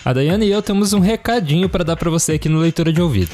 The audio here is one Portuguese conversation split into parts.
A Daiane e eu temos um recadinho para dar para você aqui no Leitura de Ouvido.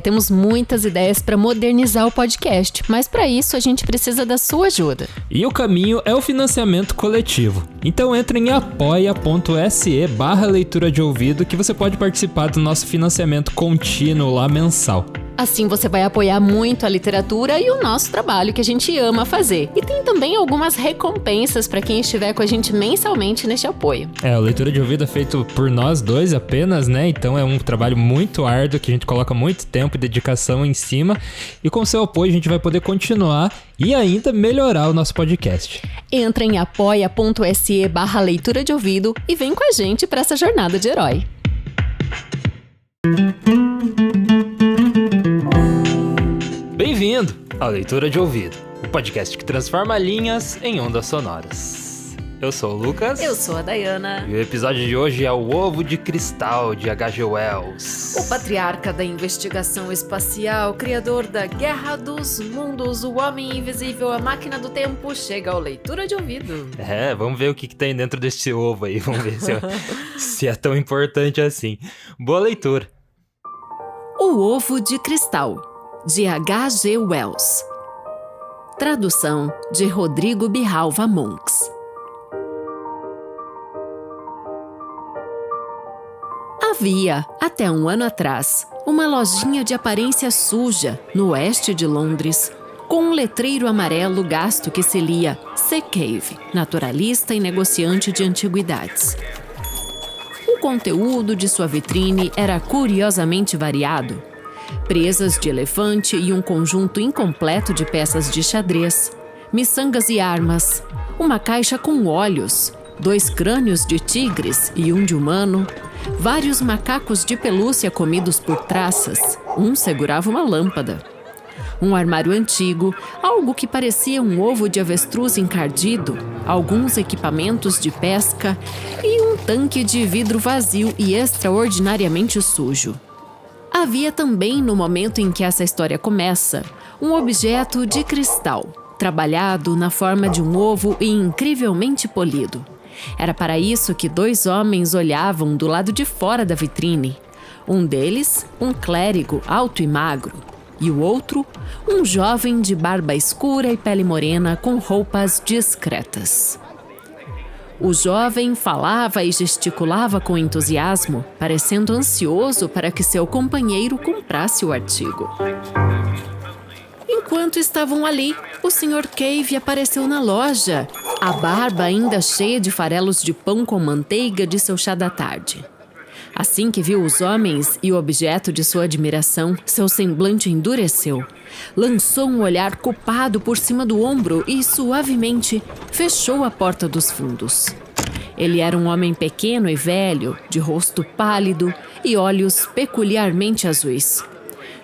Temos muitas ideias para modernizar o podcast, mas para isso a gente precisa da sua ajuda. E o caminho é o financiamento coletivo. Então entre em apoia.se/leitura de ouvido que você pode participar do nosso financiamento contínuo lá mensal. Assim você vai apoiar muito a literatura e o nosso trabalho que a gente ama fazer. E tem também algumas recompensas para quem estiver com a gente mensalmente neste apoio. O Leitura de Ouvido é feito por nós dois apenas, né? Então é um trabalho muito árduo que a gente coloca muito tempo e dedicação em cima. E com seu apoio a gente vai poder continuar e ainda melhorar o nosso podcast. Entra em apoia.se/leitura de ouvido e vem com a gente para essa jornada de herói. Bem-vindo ao Leitura de Ouvido, o podcast que transforma linhas em ondas sonoras. Eu sou o Lucas. Eu sou a Dayana. E o episódio de hoje é O Ovo de Cristal, de H.G. Wells. O patriarca da investigação espacial, criador da Guerra dos Mundos, o Homem Invisível, a Máquina do Tempo, chega ao Leitura de Ouvido. Vamos ver o que tem dentro desse ovo aí, vamos ver se é tão importante assim. Boa leitura. O Ovo de Cristal, de H.G. Wells. Tradução de Rodrigo Bihalva Monks. Havia, até um ano atrás, uma lojinha de aparência suja no oeste de Londres, com um letreiro amarelo gasto que se lia C. Cave, naturalista e negociante de antiguidades. O conteúdo de sua vitrine era curiosamente variado. Presas de elefante e um conjunto incompleto de peças de xadrez, miçangas e armas, uma caixa com olhos, 2 crânios de tigres e um de humano, vários macacos de pelúcia comidos por traças, um segurava uma lâmpada. Um armário antigo, algo que parecia um ovo de avestruz encardido, alguns equipamentos de pesca e um tanque de vidro vazio e extraordinariamente sujo. Havia também, no momento em que essa história começa, um objeto de cristal, trabalhado na forma de um ovo e incrivelmente polido. Era para isso que 2 homens olhavam do lado de fora da vitrine. Um deles, um clérigo alto e magro, e o outro, um jovem de barba escura e pele morena com roupas discretas. O jovem falava e gesticulava com entusiasmo, parecendo ansioso para que seu companheiro comprasse o artigo. Enquanto estavam ali, o Sr. Cave apareceu na loja, a barba ainda cheia de farelos de pão com manteiga de seu chá da tarde. Assim que viu os homens e o objeto de sua admiração, seu semblante endureceu. Lançou um olhar culpado por cima do ombro e, suavemente, fechou a porta dos fundos. Ele era um homem pequeno e velho, de rosto pálido e olhos peculiarmente azuis.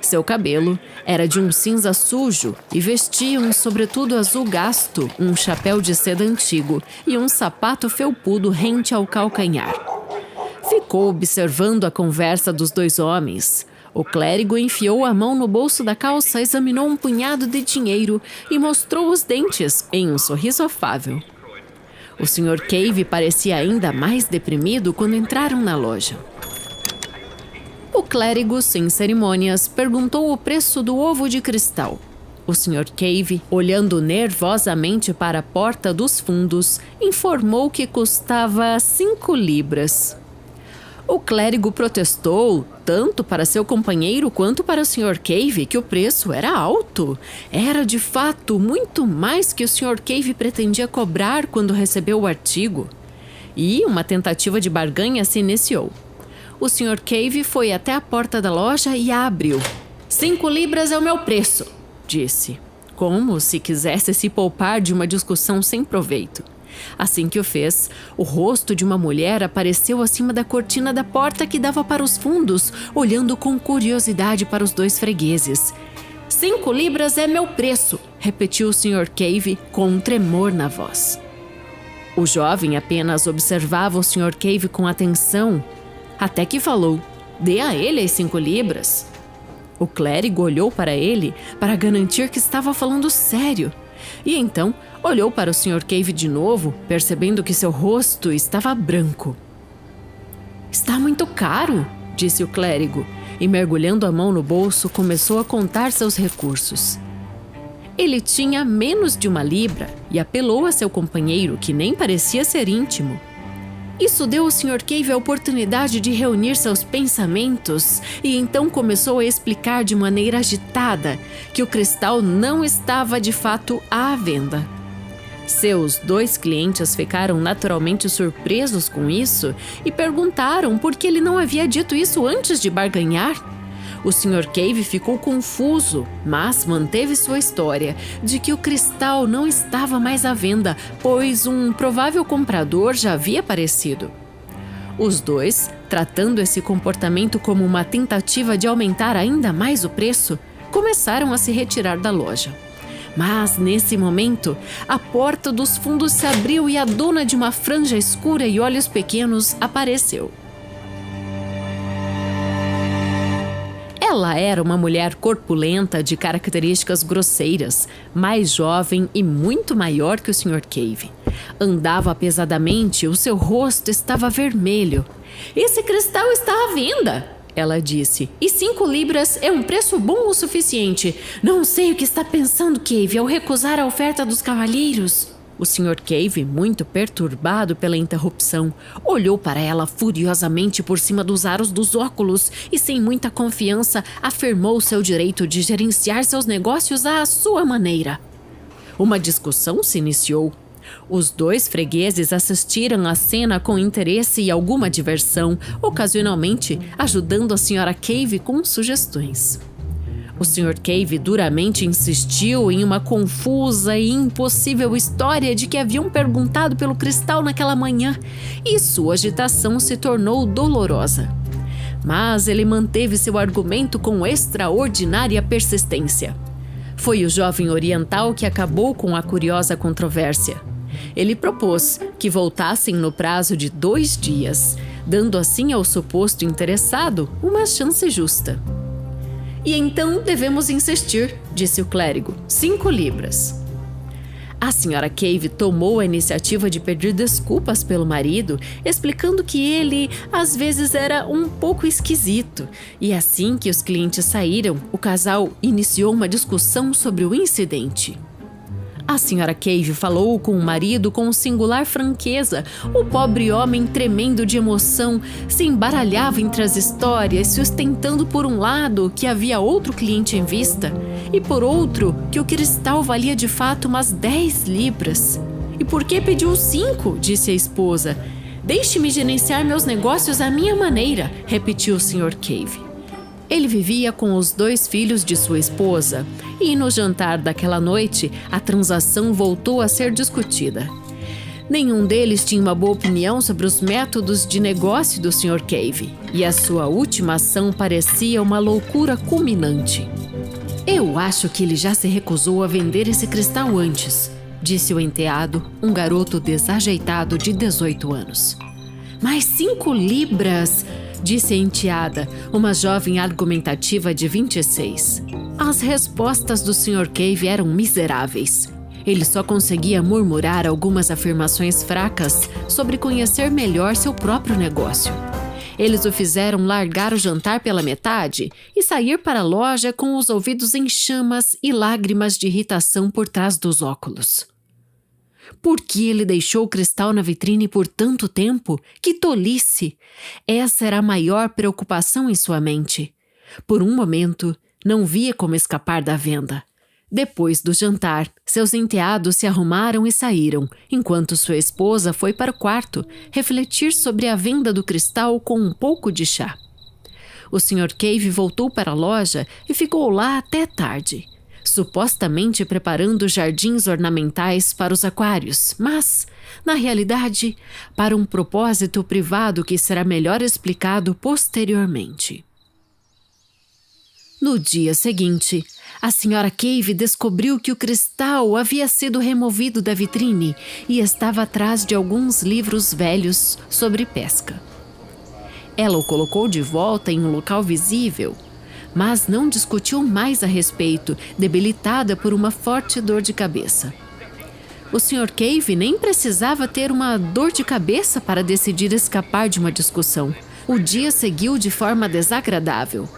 Seu cabelo era de um cinza sujo e vestia um sobretudo azul gasto, um chapéu de seda antigo e um sapato felpudo rente ao calcanhar. Ficou observando a conversa dos 2 homens. O clérigo enfiou a mão no bolso da calça, examinou um punhado de dinheiro e mostrou os dentes em um sorriso afável. O Sr. Cave parecia ainda mais deprimido quando entraram na loja. O clérigo, sem cerimônias, perguntou o preço do ovo de cristal. O Sr. Cave, olhando nervosamente para a porta dos fundos, informou que custava 5 libras. O clérigo protestou, tanto para seu companheiro quanto para o Sr. Cave, que o preço era alto. Era, de fato, muito mais que o Sr. Cave pretendia cobrar quando recebeu o artigo. E uma tentativa de barganha se iniciou. O Sr. Cave foi até a porta da loja e a abriu. 5 libras é o meu preço, disse, como se quisesse se poupar de uma discussão sem proveito. Assim que o fez, o rosto de uma mulher apareceu acima da cortina da porta que dava para os fundos, olhando com curiosidade para os 2 fregueses. 5 libras é meu preço, repetiu o Sr. Cave com um tremor na voz. O jovem apenas observava o Sr. Cave com atenção, até que falou: dê a ele as 5 libras. O clérigo olhou para ele para garantir que estava falando sério. E então olhou para o Sr. Cave de novo, percebendo que seu rosto estava branco. Está muito caro, disse o clérigo, e mergulhando a mão no bolso, começou a contar seus recursos. Ele tinha menos de 1 libra e apelou a seu companheiro, que nem parecia ser íntimo. Isso deu ao Sr. Cave a oportunidade de reunir seus pensamentos e então começou a explicar de maneira agitada que o cristal não estava de fato à venda. Seus 2 clientes ficaram naturalmente surpresos com isso e perguntaram por que ele não havia dito isso antes de barganhar. O Sr. Cave ficou confuso, mas manteve sua história de que o cristal não estava mais à venda, pois um provável comprador já havia aparecido. Os 2, tratando esse comportamento como uma tentativa de aumentar ainda mais o preço, começaram a se retirar da loja. Mas, nesse momento, a porta dos fundos se abriu e a dona de uma franja escura e olhos pequenos apareceu. Ela era uma mulher corpulenta de características grosseiras, mais jovem e muito maior que o Sr. Cave. Andava pesadamente, o seu rosto estava vermelho. "Esse cristal está à venda", ela disse, "e 5 libras é um preço bom o suficiente. Não sei o que está pensando, Cave, ao recusar a oferta dos cavalheiros." O Sr. Cave, muito perturbado pela interrupção, olhou para ela furiosamente por cima dos aros dos óculos e, sem muita confiança, afirmou seu direito de gerenciar seus negócios à sua maneira. Uma discussão se iniciou. Os 2 fregueses assistiram à cena com interesse e alguma diversão, ocasionalmente ajudando a Sra. Cave com sugestões. O Sr. Cave duramente insistiu em uma confusa e impossível história de que haviam perguntado pelo cristal naquela manhã, e sua agitação se tornou dolorosa. Mas ele manteve seu argumento com extraordinária persistência. Foi o jovem oriental que acabou com a curiosa controvérsia. Ele propôs que voltassem no prazo de 2 dias, dando assim ao suposto interessado uma chance justa. "E então devemos insistir", disse o clérigo, 5 libras. A Sra. Cave tomou a iniciativa de pedir desculpas pelo marido, explicando que ele, às vezes, era um pouco esquisito. E assim que os clientes saíram, o casal iniciou uma discussão sobre o incidente. A Sra. Cave falou com o marido com singular franqueza. O pobre homem, tremendo de emoção, se embaralhava entre as histórias, sustentando por um lado que havia outro cliente em vista e por outro que o cristal valia de fato umas 10 libras. "E por que pediu 5? Disse a esposa. "Deixe-me gerenciar meus negócios à minha maneira", repetiu o Sr. Cave. Ele vivia com os 2 filhos de sua esposa e no jantar daquela noite a transação voltou a ser discutida. Nenhum deles tinha uma boa opinião sobre os métodos de negócio do Sr. Cave e a sua última ação parecia uma loucura culminante. "Eu acho que ele já se recusou a vender esse cristal antes", disse o enteado, um garoto desajeitado de 18 anos. "Mais 5 libras", disse a enteada, uma jovem argumentativa de 26. As respostas do Sr. Cave eram miseráveis. Ele só conseguia murmurar algumas afirmações fracas sobre conhecer melhor seu próprio negócio. Eles o fizeram largar o jantar pela metade e sair para a loja com os ouvidos em chamas e lágrimas de irritação por trás dos óculos. Por que ele deixou o cristal na vitrine por tanto tempo? Que tolice! Essa era a maior preocupação em sua mente. Por um momento, não via como escapar da venda. Depois do jantar, seus enteados se arrumaram e saíram, enquanto sua esposa foi para o quarto refletir sobre a venda do cristal com um pouco de chá. O Sr. Cave voltou para a loja e ficou lá até tarde, supostamente preparando jardins ornamentais para os aquários, mas, na realidade, para um propósito privado que será melhor explicado posteriormente. No dia seguinte, a Sra. Cave descobriu que o cristal havia sido removido da vitrine e estava atrás de alguns livros velhos sobre pesca. Ela o colocou de volta em um local visível, mas não discutiu mais a respeito, debilitada por uma forte dor de cabeça. O Sr. Cave nem precisava ter uma dor de cabeça para decidir escapar de uma discussão. O dia seguiu de forma desagradável.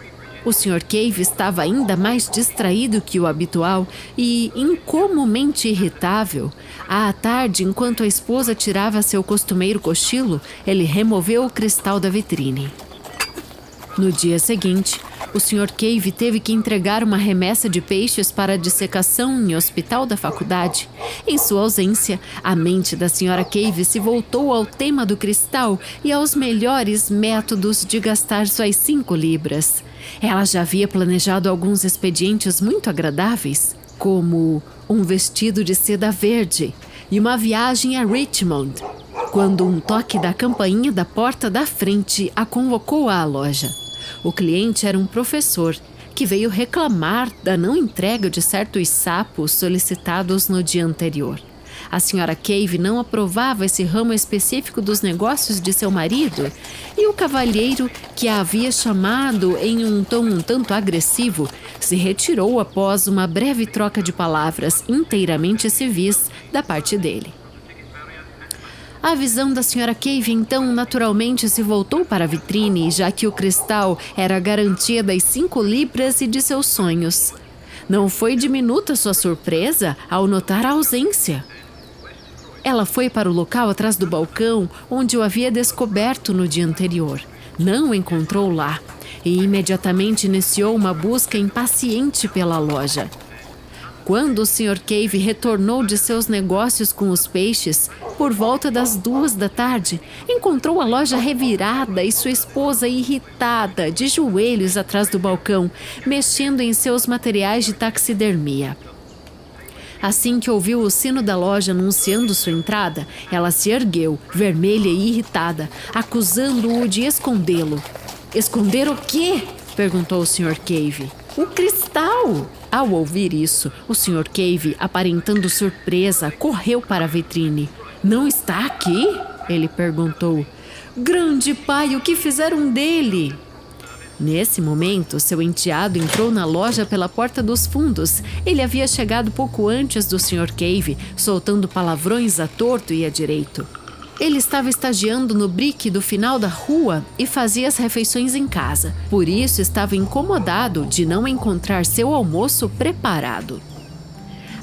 O Sr. Cave estava ainda mais distraído que o habitual e incomumente irritável. À tarde, enquanto a esposa tirava seu costumeiro cochilo, ele removeu o cristal da vitrine. No dia seguinte, o Sr. Cave teve que entregar uma remessa de peixes para dissecação em hospital da faculdade. Em sua ausência, a mente da Sra. Cave se voltou ao tema do cristal e aos melhores métodos de gastar suas 5 libras. Ela já havia planejado alguns expedientes muito agradáveis, como um vestido de seda verde e uma viagem a Richmond, quando um toque da campainha da porta da frente a convocou à loja. O cliente era um professor que veio reclamar da não entrega de certos sapos solicitados no dia anterior. A Sra. Cave não aprovava esse ramo específico dos negócios de seu marido e o cavalheiro, que a havia chamado em um tom um tanto agressivo, se retirou após uma breve troca de palavras inteiramente civis da parte dele. A visão da Sra. Cave, então, naturalmente se voltou para a vitrine, já que o cristal era a garantia das 5 libras e de seus sonhos. Não foi diminuta sua surpresa ao notar a ausência. Ela foi para o local atrás do balcão onde o havia descoberto no dia anterior. Não o encontrou lá e imediatamente iniciou uma busca impaciente pela loja. Quando o Sr. Cave retornou de seus negócios com os peixes, por volta das 2 da tarde, encontrou a loja revirada e sua esposa irritada, de joelhos atrás do balcão, mexendo em seus materiais de taxidermia. Assim que ouviu o sino da loja anunciando sua entrada, ela se ergueu, vermelha e irritada, acusando-o de escondê-lo. "Esconder o quê?" perguntou o Sr. Cave. "O cristal!" Ao ouvir isso, o Sr. Cave, aparentando surpresa, correu para a vitrine. "Não está aqui?" ele perguntou. "Grande pai, o que fizeram dele?" Nesse momento, seu enteado entrou na loja pela porta dos fundos. Ele havia chegado pouco antes do Sr. Cave, soltando palavrões à torto e à direito. Ele estava estagiando no brick do final da rua e fazia as refeições em casa. Por isso, estava incomodado de não encontrar seu almoço preparado.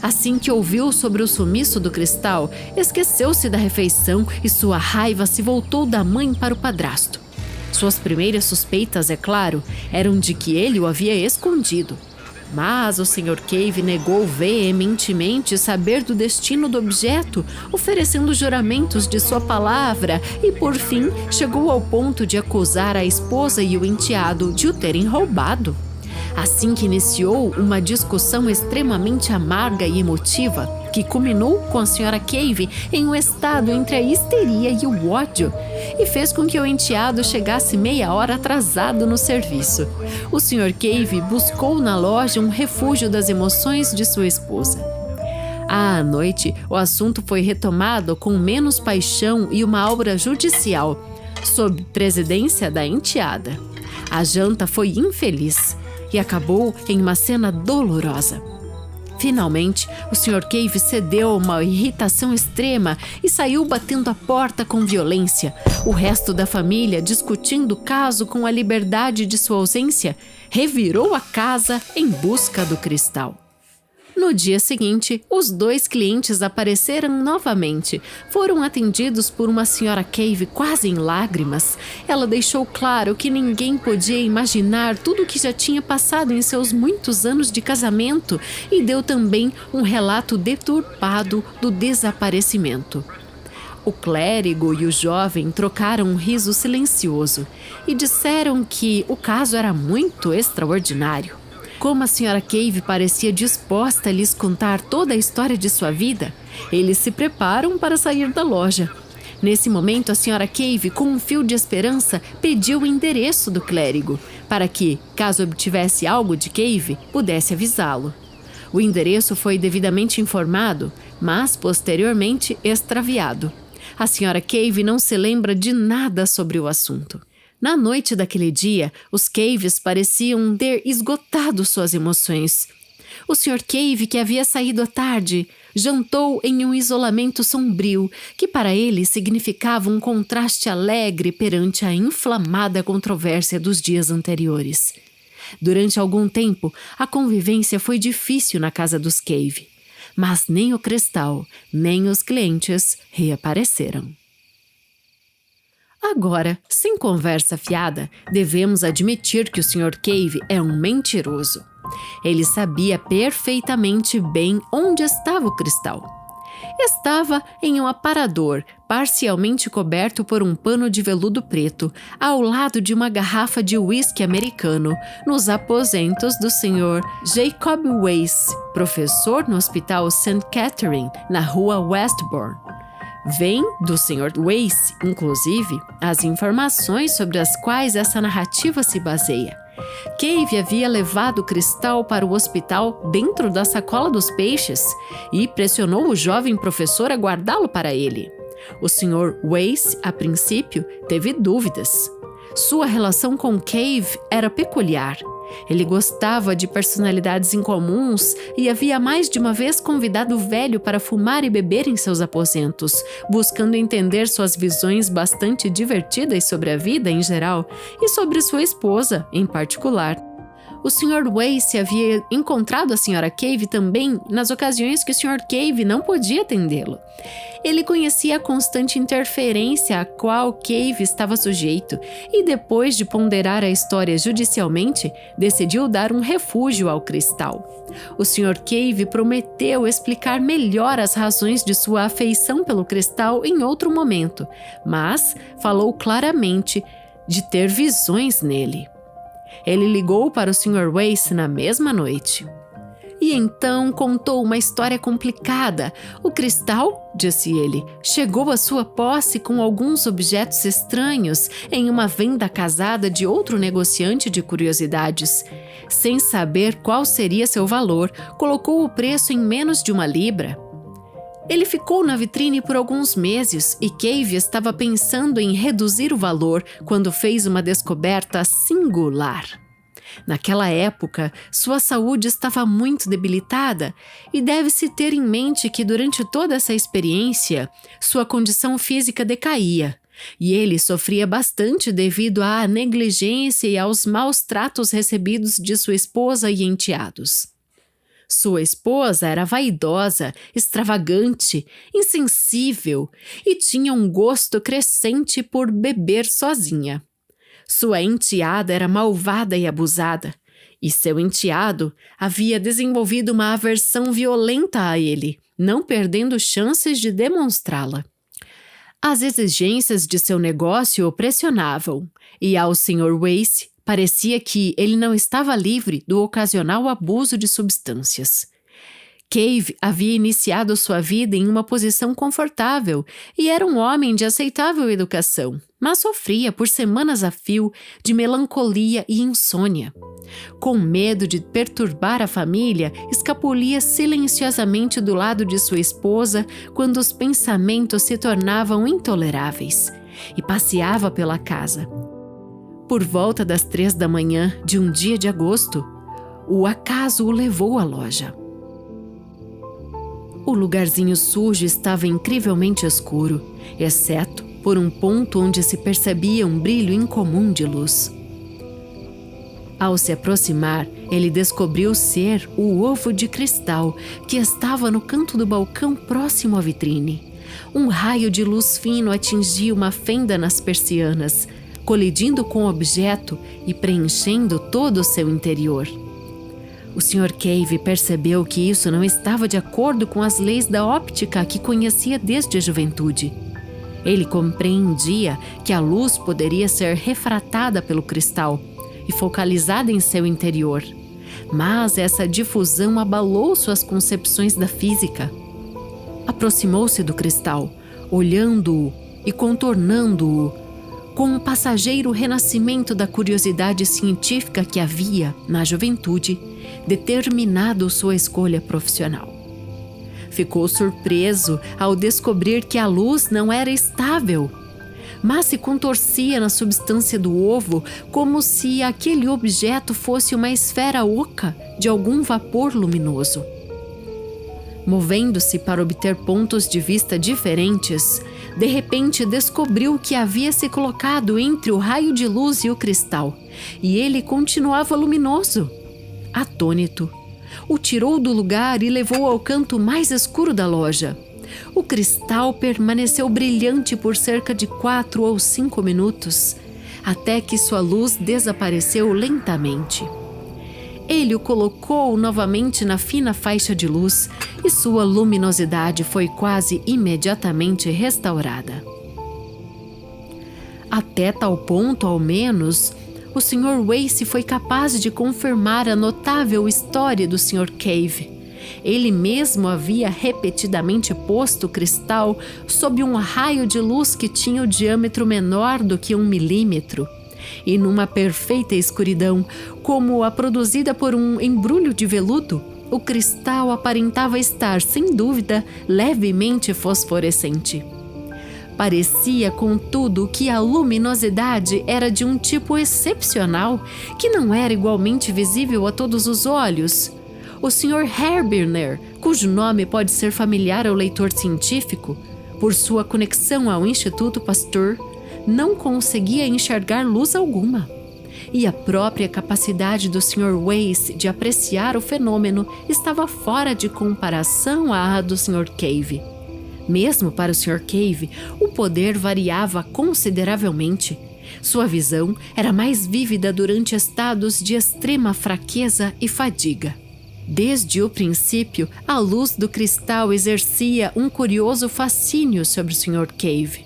Assim que ouviu sobre o sumiço do cristal, esqueceu-se da refeição e sua raiva se voltou da mãe para o padrasto. Suas primeiras suspeitas, é claro, eram de que ele o havia escondido. Mas o Sr. Cave negou veementemente saber do destino do objeto, oferecendo juramentos de sua palavra e, por fim, chegou ao ponto de acusar a esposa e o enteado de o terem roubado. Assim que iniciou uma discussão extremamente amarga e emotiva, que culminou com a Sra. Cave em um estado entre a histeria e o ódio, e fez com que o enteado chegasse meia hora atrasado no serviço. O Sr. Cave buscou na loja um refúgio das emoções de sua esposa. À noite, o assunto foi retomado com menos paixão e uma aura judicial, sob presidência da enteada. A janta foi infeliz e acabou em uma cena dolorosa. Finalmente, o Sr. Cave cedeu a uma irritação extrema e saiu batendo a porta com violência. O resto da família, discutindo o caso com a liberdade de sua ausência, revirou a casa em busca do cristal. No dia seguinte, os 2 clientes apareceram novamente. Foram atendidos por uma Sra. Cave quase em lágrimas. Ela deixou claro que ninguém podia imaginar tudo o que já tinha passado em seus muitos anos de casamento e deu também um relato deturpado do desaparecimento. O clérigo e o jovem trocaram um riso silencioso e disseram que o caso era muito extraordinário. Como a Sra. Cave parecia disposta a lhes contar toda a história de sua vida, eles se preparam para sair da loja. Nesse momento, a Sra. Cave, com um fio de esperança, pediu o endereço do clérigo, para que, caso obtivesse algo de Cave, pudesse avisá-lo. O endereço foi devidamente informado, mas posteriormente extraviado. A Sra. Cave não se lembra de nada sobre o assunto. Na noite daquele dia, os Caves pareciam ter esgotado suas emoções. O Sr. Cave, que havia saído à tarde, jantou em um isolamento sombrio, que para ele significava um contraste alegre perante a inflamada controvérsia dos dias anteriores. Durante algum tempo, a convivência foi difícil na casa dos Cave, mas nem o cristal, nem os clientes reapareceram. Agora, sem conversa fiada, devemos admitir que o Sr. Cave é um mentiroso. Ele sabia perfeitamente bem onde estava o cristal. Estava em um aparador, parcialmente coberto por um pano de veludo preto, ao lado de uma garrafa de uísque americano, nos aposentos do Sr. Jacob Weiss, professor no Hospital St. Catherine, na rua Westbourne. Vem do Sr. Weiss, inclusive, as informações sobre as quais essa narrativa se baseia. Cave havia levado o cristal para o hospital dentro da sacola dos peixes e pressionou o jovem professor a guardá-lo para ele. O Sr. Weiss, a princípio, teve dúvidas. Sua relação com Cave era peculiar. Ele gostava de personalidades incomuns e havia mais de uma vez convidado o velho para fumar e beber em seus aposentos, buscando entender suas visões bastante divertidas sobre a vida em geral e sobre sua esposa em particular. O Sr. Weiss havia encontrado a Sra. Cave também nas ocasiões que o Sr. Cave não podia atendê-lo. Ele conhecia a constante interferência a qual Cave estava sujeito e, depois de ponderar a história judicialmente, decidiu dar um refúgio ao cristal. O Sr. Cave prometeu explicar melhor as razões de sua afeição pelo cristal em outro momento, mas falou claramente de ter visões nele. Ele ligou para o Sr. Weiss na mesma noite. E então contou uma história complicada. O cristal, disse ele, chegou à sua posse com alguns objetos estranhos em uma venda casada de outro negociante de curiosidades. Sem saber qual seria seu valor, colocou o preço em menos de 1 libra. Ele ficou na vitrine por alguns meses e Cave estava pensando em reduzir o valor quando fez uma descoberta singular. Naquela época, sua saúde estava muito debilitada e deve-se ter em mente que durante toda essa experiência, sua condição física decaía e ele sofria bastante devido à negligência e aos maus tratos recebidos de sua esposa e enteados. Sua esposa era vaidosa, extravagante, insensível e tinha um gosto crescente por beber sozinha. Sua enteada era malvada e abusada, e seu enteado havia desenvolvido uma aversão violenta a ele, não perdendo chances de demonstrá-la. As exigências de seu negócio o pressionavam, e ao Sr. Weiss parecia que ele não estava livre do ocasional abuso de substâncias. Cave havia iniciado sua vida em uma posição confortável e era um homem de aceitável educação, mas sofria por semanas a fio de melancolia e insônia. Com medo de perturbar a família, escapulia silenciosamente do lado de sua esposa quando os pensamentos se tornavam intoleráveis e passeava pela casa. Por volta das 3 da manhã de um dia de agosto, o acaso o levou à loja. O lugarzinho sujo estava incrivelmente escuro, exceto por um ponto onde se percebia um brilho incomum de luz. Ao se aproximar, ele descobriu ser o ovo de cristal que estava no canto do balcão próximo à vitrine. Um raio de luz fino atingia uma fenda nas persianas, colidindo com o objeto e preenchendo todo o seu interior. O Sr. Cave percebeu que isso não estava de acordo com as leis da óptica que conhecia desde a juventude. Ele compreendia que a luz poderia ser refratada pelo cristal e focalizada em seu interior, mas essa difusão abalou suas concepções da física. Aproximou-se do cristal, olhando-o e contornando-o, com um passageiro renascimento da curiosidade científica que havia, na juventude, determinado sua escolha profissional. Ficou surpreso ao descobrir que a luz não era estável, mas se contorcia na substância do ovo como se aquele objeto fosse uma esfera oca de algum vapor luminoso. Movendo-se para obter pontos de vista diferentes, de repente descobriu que havia se colocado entre o raio de luz e o cristal, e ele continuava luminoso. Atônito, o tirou do lugar e levou ao canto mais escuro da loja. O cristal permaneceu brilhante por cerca de 4 ou 5 minutos, até que sua luz desapareceu lentamente. Ele o colocou novamente na fina faixa de luz e sua luminosidade foi quase imediatamente restaurada. Até tal ponto, ao menos, o Sr. Wace foi capaz de confirmar a notável história do Sr. Cave. Ele mesmo havia repetidamente posto o cristal sob um raio de luz que tinha o diâmetro menor do que 1 milímetro. E numa perfeita escuridão, como a produzida por um embrulho de veludo, o cristal aparentava estar, sem dúvida, levemente fosforescente. Parecia, contudo, que a luminosidade era de um tipo excepcional, que não era igualmente visível a todos os olhos. O Sr. Herbiner, cujo nome pode ser familiar ao leitor científico, por sua conexão ao Instituto Pasteur, não conseguia enxergar luz alguma. E a própria capacidade do Sr. Wace de apreciar o fenômeno estava fora de comparação à do Sr. Cave. Mesmo para o Sr. Cave, o poder variava consideravelmente. Sua visão era mais vívida durante estados de extrema fraqueza e fadiga. Desde o princípio, a luz do cristal exercia um curioso fascínio sobre o Sr. Cave.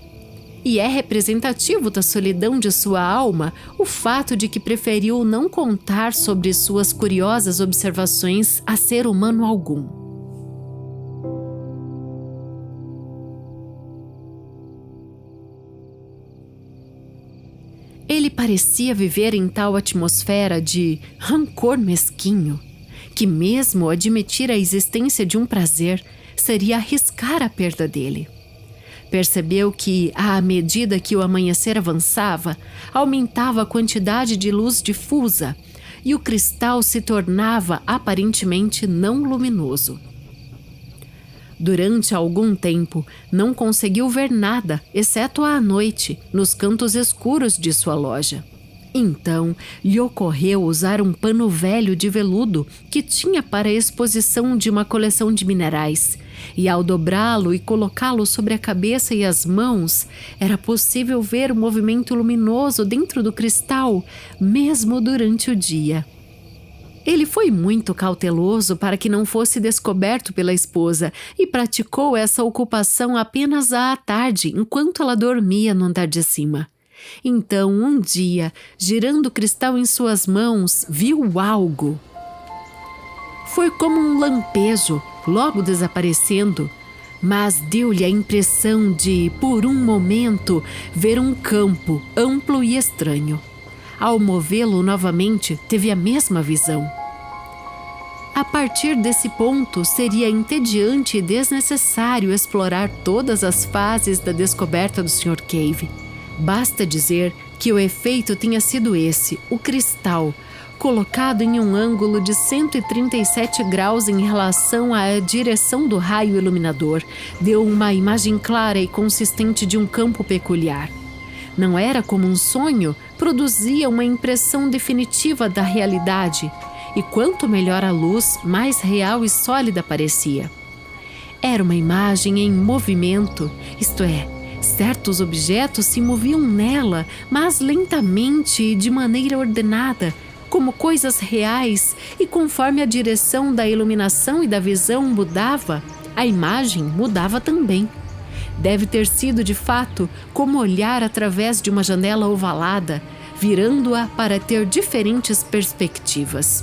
E é representativo da solidão de sua alma o fato de que preferiu não contar sobre suas curiosas observações a ser humano algum. Ele parecia viver em tal atmosfera de rancor mesquinho, que mesmo admitir a existência de um prazer seria arriscar a perda dele. Percebeu que, à medida que o amanhecer avançava, aumentava a quantidade de luz difusa e o cristal se tornava aparentemente não luminoso. Durante algum tempo, não conseguiu ver nada, exceto à noite, nos cantos escuros de sua loja. Então, lhe ocorreu usar um pano velho de veludo que tinha para a exposição de uma coleção de minerais, e ao dobrá-lo e colocá-lo sobre a cabeça e as mãos, era possível ver o movimento luminoso dentro do cristal, mesmo durante o dia. Ele foi muito cauteloso para que não fosse descoberto pela esposa e praticou essa ocupação apenas à tarde, enquanto ela dormia no andar de cima. Então, um dia, girando o cristal em suas mãos, viu algo. Foi como um lampejo, logo desaparecendo, mas deu-lhe a impressão de, por um momento, ver um campo amplo e estranho. Ao movê-lo novamente, teve a mesma visão. A partir desse ponto, seria entediante e desnecessário explorar todas as fases da descoberta do Sr. Cave. Basta dizer que o efeito tinha sido esse: o cristal, colocado em um ângulo de 137 graus em relação à direção do raio iluminador, deu uma imagem clara e consistente de um campo peculiar. Não era como um sonho, produzia uma impressão definitiva da realidade, e quanto melhor a luz, mais real e sólida parecia. Era uma imagem em movimento, isto é, certos objetos se moviam nela, mas lentamente e de maneira ordenada, como coisas reais, e conforme a direção da iluminação e da visão mudava, a imagem mudava também. Deve ter sido, de fato, como olhar através de uma janela ovalada, virando-a para ter diferentes perspectivas.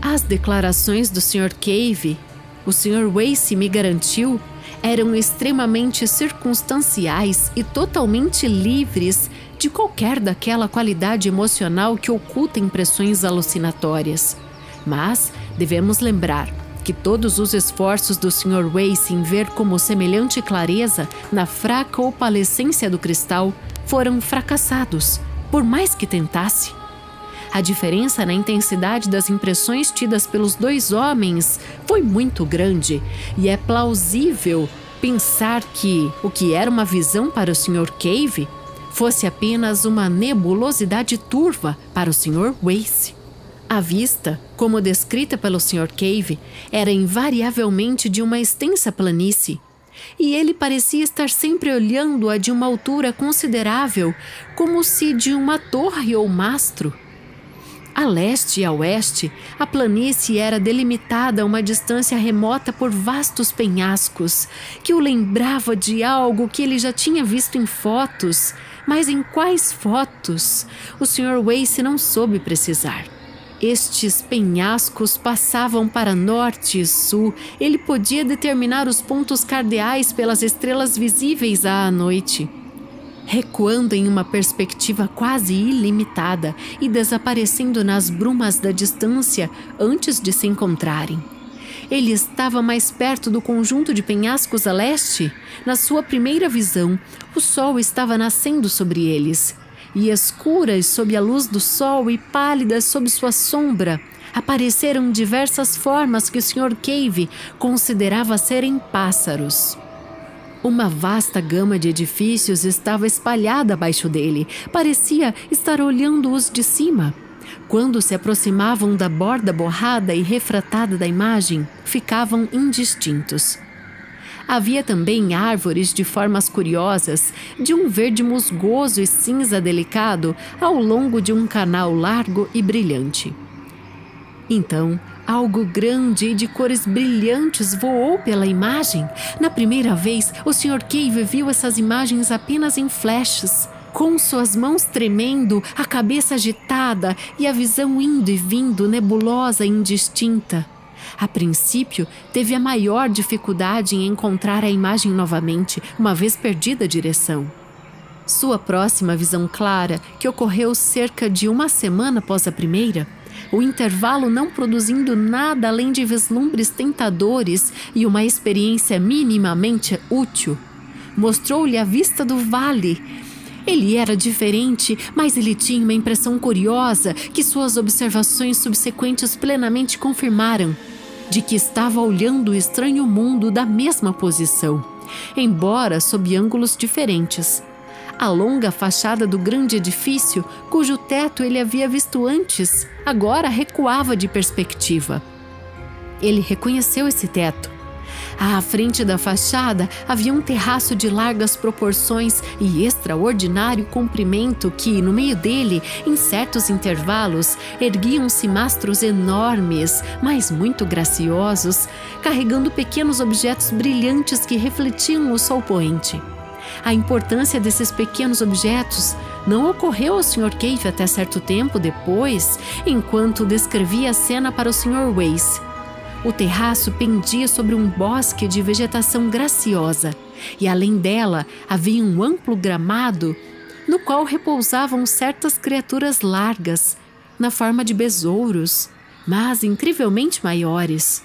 As declarações do Sr. Cave, o Sr. Wace me garantiu, eram extremamente circunstanciais e totalmente livres de qualquer daquela qualidade emocional que oculta impressões alucinatórias. Mas devemos lembrar que todos os esforços do Sr. Wace em ver como semelhante clareza na fraca opalescência do cristal foram fracassados, por mais que tentasse. A diferença na intensidade das impressões tidas pelos dois homens foi muito grande, e é plausível pensar que o que era uma visão para o Sr. Cave fosse apenas uma nebulosidade turva para o Sr. Wace. A vista, como descrita pelo Sr. Cave, era invariavelmente de uma extensa planície, e ele parecia estar sempre olhando-a de uma altura considerável, como se de uma torre ou mastro. A leste e a oeste, a planície era delimitada a uma distância remota por vastos penhascos, que o lembrava de algo que ele já tinha visto em fotos, mas em quais fotos? O Sr. Wace não soube precisar. Estes penhascos passavam para norte e sul. Ele podia determinar os pontos cardeais pelas estrelas visíveis à noite, recuando em uma perspectiva quase ilimitada e desaparecendo nas brumas da distância antes de se encontrarem. Ele estava mais perto do conjunto de penhascos a leste. Na sua primeira visão, o sol estava nascendo sobre eles, e escuras sob a luz do sol e pálidas sob sua sombra, apareceram diversas formas que o Sr. Cave considerava serem pássaros. Uma vasta gama de edifícios estava espalhada abaixo dele. Parecia estar olhando-os de cima. Quando se aproximavam da borda borrada e refratada da imagem, ficavam indistintos. Havia também árvores de formas curiosas, de um verde musgoso e cinza delicado, ao longo de um canal largo e brilhante. Então, algo grande e de cores brilhantes voou pela imagem. Na primeira vez, o Sr. Cave viu essas imagens apenas em flashes, com suas mãos tremendo, a cabeça agitada e a visão indo e vindo, nebulosa e indistinta. A princípio, teve a maior dificuldade em encontrar a imagem novamente, uma vez perdida a direção. Sua próxima visão clara, que ocorreu cerca de uma semana após a primeira, o intervalo não produzindo nada além de vislumbres tentadores e uma experiência minimamente útil, mostrou-lhe a vista do vale. Ele era diferente, mas ele tinha uma impressão curiosa que suas observações subsequentes plenamente confirmaram, de que estava olhando o estranho mundo da mesma posição, embora sob ângulos diferentes. A longa fachada do grande edifício, cujo teto ele havia visto antes, agora recuava de perspectiva. Ele reconheceu esse teto. À frente da fachada havia um terraço de largas proporções e extraordinário comprimento que, no meio dele, em certos intervalos, erguiam-se mastros enormes, mas muito graciosos, carregando pequenos objetos brilhantes que refletiam o sol poente. A importância desses pequenos objetos não ocorreu ao Sr. Cave até certo tempo depois, enquanto descrevia a cena para o Sr. Wace. O terraço pendia sobre um bosque de vegetação graciosa, e além dela havia um amplo gramado no qual repousavam certas criaturas largas, na forma de besouros, mas incrivelmente maiores.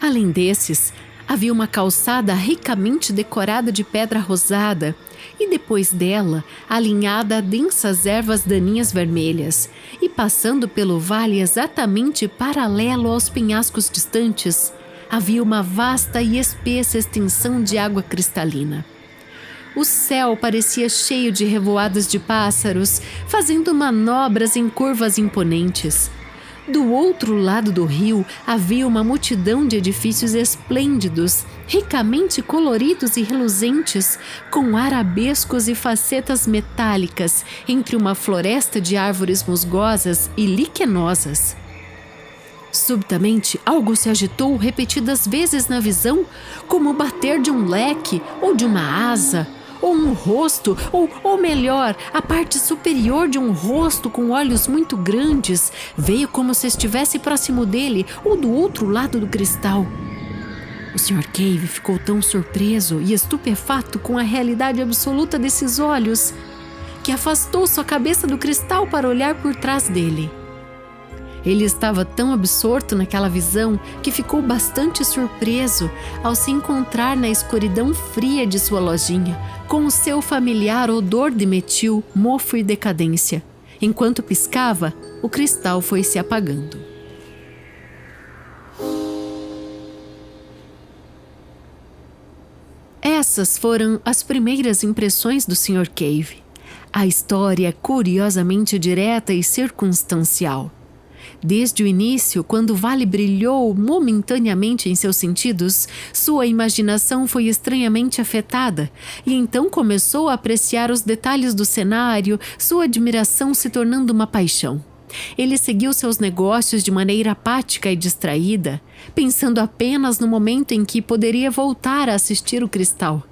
Além desses, havia uma calçada ricamente decorada de pedra rosada e depois dela, alinhada a densas ervas daninhas vermelhas e passando pelo vale exatamente paralelo aos penhascos distantes, havia uma vasta e espessa extensão de água cristalina. O céu parecia cheio de revoadas de pássaros, fazendo manobras em curvas imponentes. Do outro lado do rio havia uma multidão de edifícios esplêndidos, ricamente coloridos e reluzentes, com arabescos e facetas metálicas entre uma floresta de árvores musgosas e liquenosas. Subitamente, algo se agitou repetidas vezes na visão, como o bater de um leque ou de uma asa, ou um rosto, ou melhor, a parte superior de um rosto com olhos muito grandes, veio como se estivesse próximo dele ou do outro lado do cristal. O Sr. Cave ficou tão surpreso e estupefato com a realidade absoluta desses olhos, que afastou sua cabeça do cristal para olhar por trás dele. Ele estava tão absorto naquela visão que ficou bastante surpreso ao se encontrar na escuridão fria de sua lojinha, com o seu familiar odor de metil, mofo e decadência, Enquanto piscava, o cristal foi se apagando. Essas foram as primeiras impressões do Sr. Cave. A história é curiosamente direta e circunstancial. Desde o início, quando o vale brilhou momentaneamente em seus sentidos, sua imaginação foi estranhamente afetada, e então começou a apreciar os detalhes do cenário, sua admiração se tornando uma paixão. Ele seguiu seus negócios de maneira apática e distraída, pensando apenas no momento em que poderia voltar a assistir o cristal.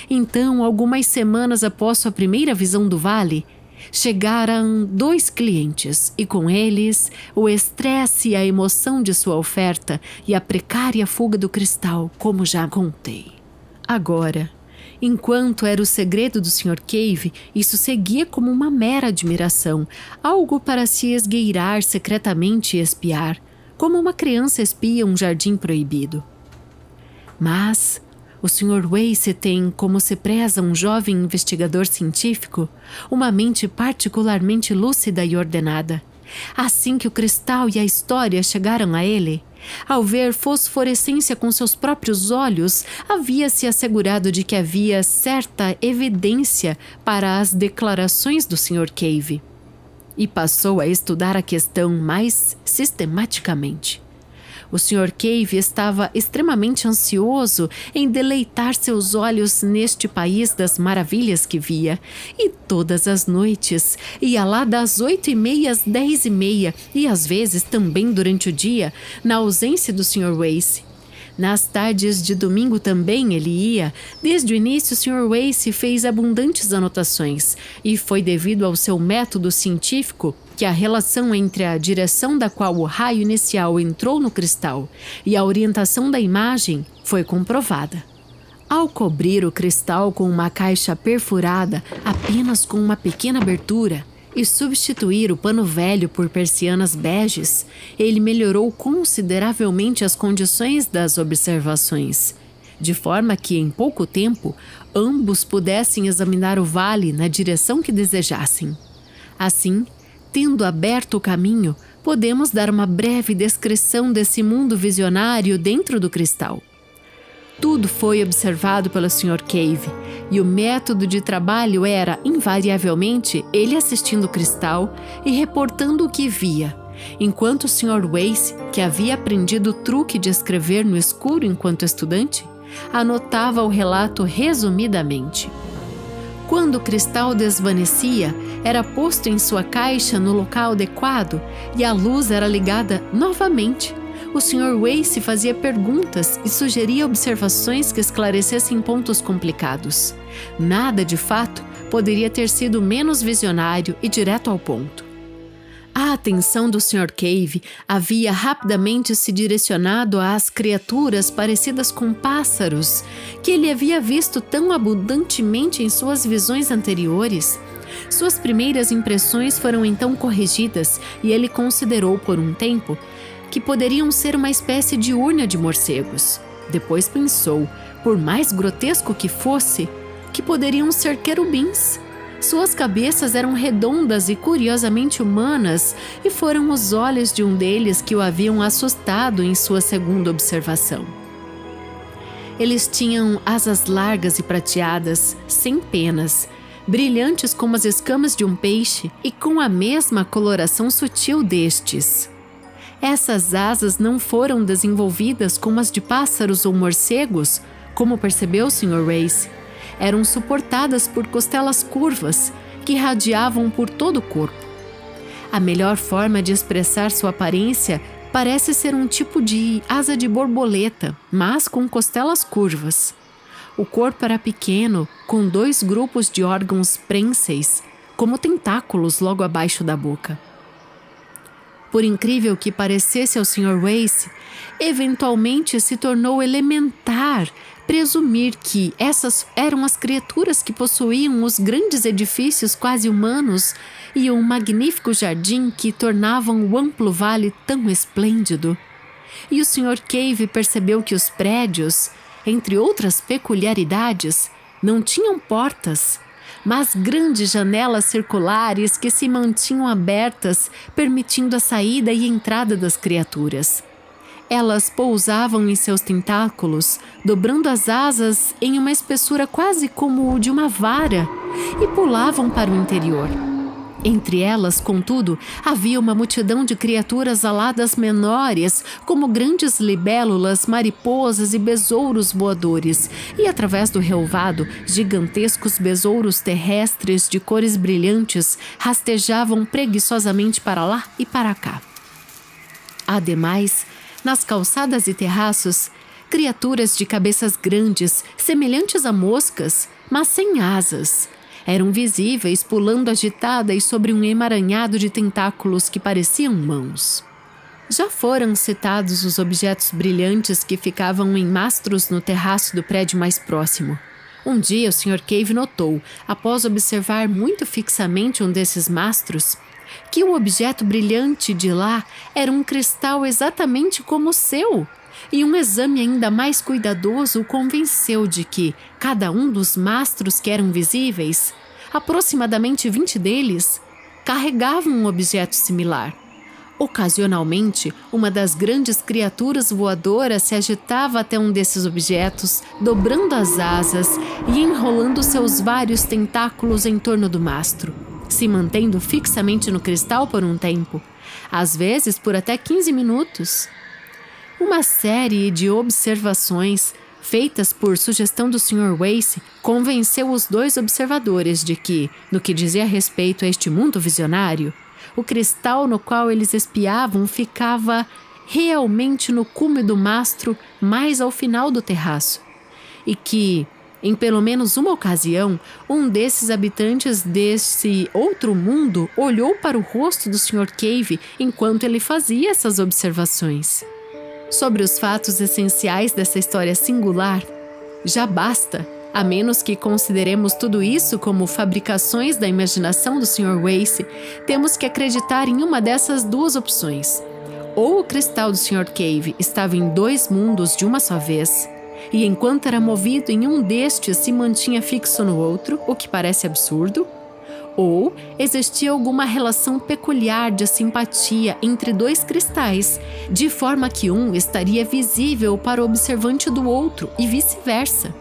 Então, algumas semanas após sua primeira visão do vale, chegaram 2 clientes e com eles o estresse e a emoção de sua oferta e a precária fuga do cristal, como já contei. Agora, enquanto era o segredo do Sr. Cave, isso seguia como uma mera admiração, algo para se esgueirar secretamente e espiar, como uma criança espia um jardim proibido. Mas o Sr. Wace tem, como se preza um jovem investigador científico, uma mente particularmente lúcida e ordenada. Assim que o cristal e a história chegaram a ele, ao ver fosforescência com seus próprios olhos, havia se assegurado de que havia certa evidência para as declarações do Sr. Cave. E passou a estudar a questão mais sistematicamente. O Sr. Cave estava extremamente ansioso em deleitar seus olhos neste país das maravilhas que via, e todas as noites ia lá das 8h30 às 10h30 e às vezes também durante o dia, na ausência do Sr. Wace. Nas tardes de domingo também ele ia. Desde o início, o Sr. Wace fez abundantes anotações, e foi devido ao seu método científico que a relação entre a direção da qual o raio inicial entrou no cristal e a orientação da imagem foi comprovada. Ao cobrir o cristal com uma caixa perfurada apenas com uma pequena abertura e substituir o pano velho por persianas beges, ele melhorou consideravelmente as condições das observações, de forma que em pouco tempo ambos pudessem examinar o vale na direção que desejassem. Assim, tendo aberto o caminho, podemos dar uma breve descrição desse mundo visionário dentro do cristal. Tudo foi observado pelo Sr. Cave, e o método de trabalho era, invariavelmente, ele assistindo o cristal e reportando o que via, enquanto o Sr. Wace, que havia aprendido o truque de escrever no escuro enquanto estudante, anotava o relato resumidamente. Quando o cristal desvanecia, era posto em sua caixa no local adequado e a luz era ligada novamente. O Sr. Wace fazia perguntas e sugeria observações que esclarecessem pontos complicados. Nada, de fato, poderia ter sido menos visionário e direto ao ponto. A atenção do Sr. Cave havia rapidamente se direcionado às criaturas parecidas com pássaros que ele havia visto tão abundantemente em suas visões anteriores. Suas primeiras impressões foram então corrigidas e ele considerou por um tempo que poderiam ser uma espécie de urna de morcegos. Depois pensou, por mais grotesco que fosse, que poderiam ser querubins. Suas cabeças eram redondas e curiosamente humanas, e foram os olhos de um deles que o haviam assustado em sua segunda observação. Eles tinham asas largas e prateadas, sem penas, brilhantes como as escamas de um peixe e com a mesma coloração sutil destes. Essas asas não foram desenvolvidas como as de pássaros ou morcegos, como percebeu o Sr. Wace. Eram suportadas por costelas curvas que radiavam por todo o corpo. A melhor forma de expressar sua aparência parece ser um tipo de asa de borboleta, mas com costelas curvas. O corpo era pequeno, com 2 grupos de órgãos prênseis, como tentáculos logo abaixo da boca. Por incrível que parecesse ao Sr. Wace, eventualmente se tornou elementar presumir que essas eram as criaturas que possuíam os grandes edifícios quase humanos e um magnífico jardim que tornavam o amplo vale tão esplêndido. E o Sr. Cave percebeu que os prédios, entre outras peculiaridades, não tinham portas. mas grandes janelas circulares que se mantinham abertas, permitindo a saída e entrada das criaturas. Elas pousavam em seus tentáculos, dobrando as asas em uma espessura quase como de uma vara, e pulavam para o interior. Entre elas, contudo, havia uma multidão de criaturas aladas menores, como grandes libélulas, mariposas e besouros voadores, e através do relvado, gigantescos besouros terrestres de cores brilhantes rastejavam preguiçosamente para lá e para cá. Ademais, nas calçadas e terraços, criaturas de cabeças grandes, semelhantes a moscas, mas sem asas, eram visíveis pulando agitadas sobre um emaranhado de tentáculos que pareciam mãos. Já foram citados os objetos brilhantes que ficavam em mastros no terraço do prédio mais próximo. Um dia o Sr. Cave notou, após observar muito fixamente um desses mastros, que o objeto brilhante de lá era um cristal exatamente como o seu, e um exame ainda mais cuidadoso o convenceu de que cada um dos mastros que eram visíveis, aproximadamente 20 deles, carregavam um objeto similar. Ocasionalmente, uma das grandes criaturas voadoras se agitava até um desses objetos, dobrando as asas e enrolando seus vários tentáculos em torno do mastro, se mantendo fixamente no cristal por um tempo, às vezes por até 15 minutos. Uma série de observações, feitas por sugestão do Sr. Wace, convenceu os dois observadores de que, no que dizia respeito a este mundo visionário, o cristal no qual eles espiavam ficava realmente no cume do mastro, mais ao final do terraço, e que, em pelo menos uma ocasião, um desses habitantes desse outro mundo olhou para o rosto do Sr. Cave enquanto ele fazia essas observações. Sobre os fatos essenciais dessa história singular, já basta, a menos que consideremos tudo isso como fabricações da imaginação do Sr. Wace, temos que acreditar em uma dessas duas opções. Ou o cristal do Sr. Cave estava em dois mundos de uma só vez, e enquanto era movido em um destes se mantinha fixo no outro, o que parece absurdo, ou existia alguma relação peculiar de simpatia entre dois cristais, de forma que um estaria visível para o observante do outro e vice-versa.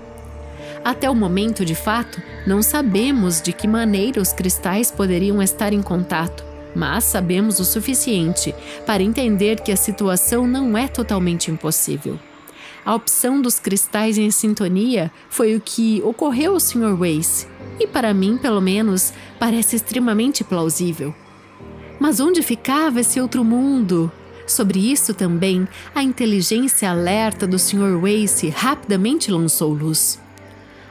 Até o momento, de fato, não sabemos de que maneira os cristais poderiam estar em contato, mas sabemos o suficiente para entender que a situação não é totalmente impossível. A opção dos cristais em sintonia foi o que ocorreu ao Sr. Wace, e para mim, pelo menos, parece extremamente plausível. Mas onde ficava esse outro mundo? Sobre isso também, a inteligência alerta do Sr. Wace rapidamente lançou luz.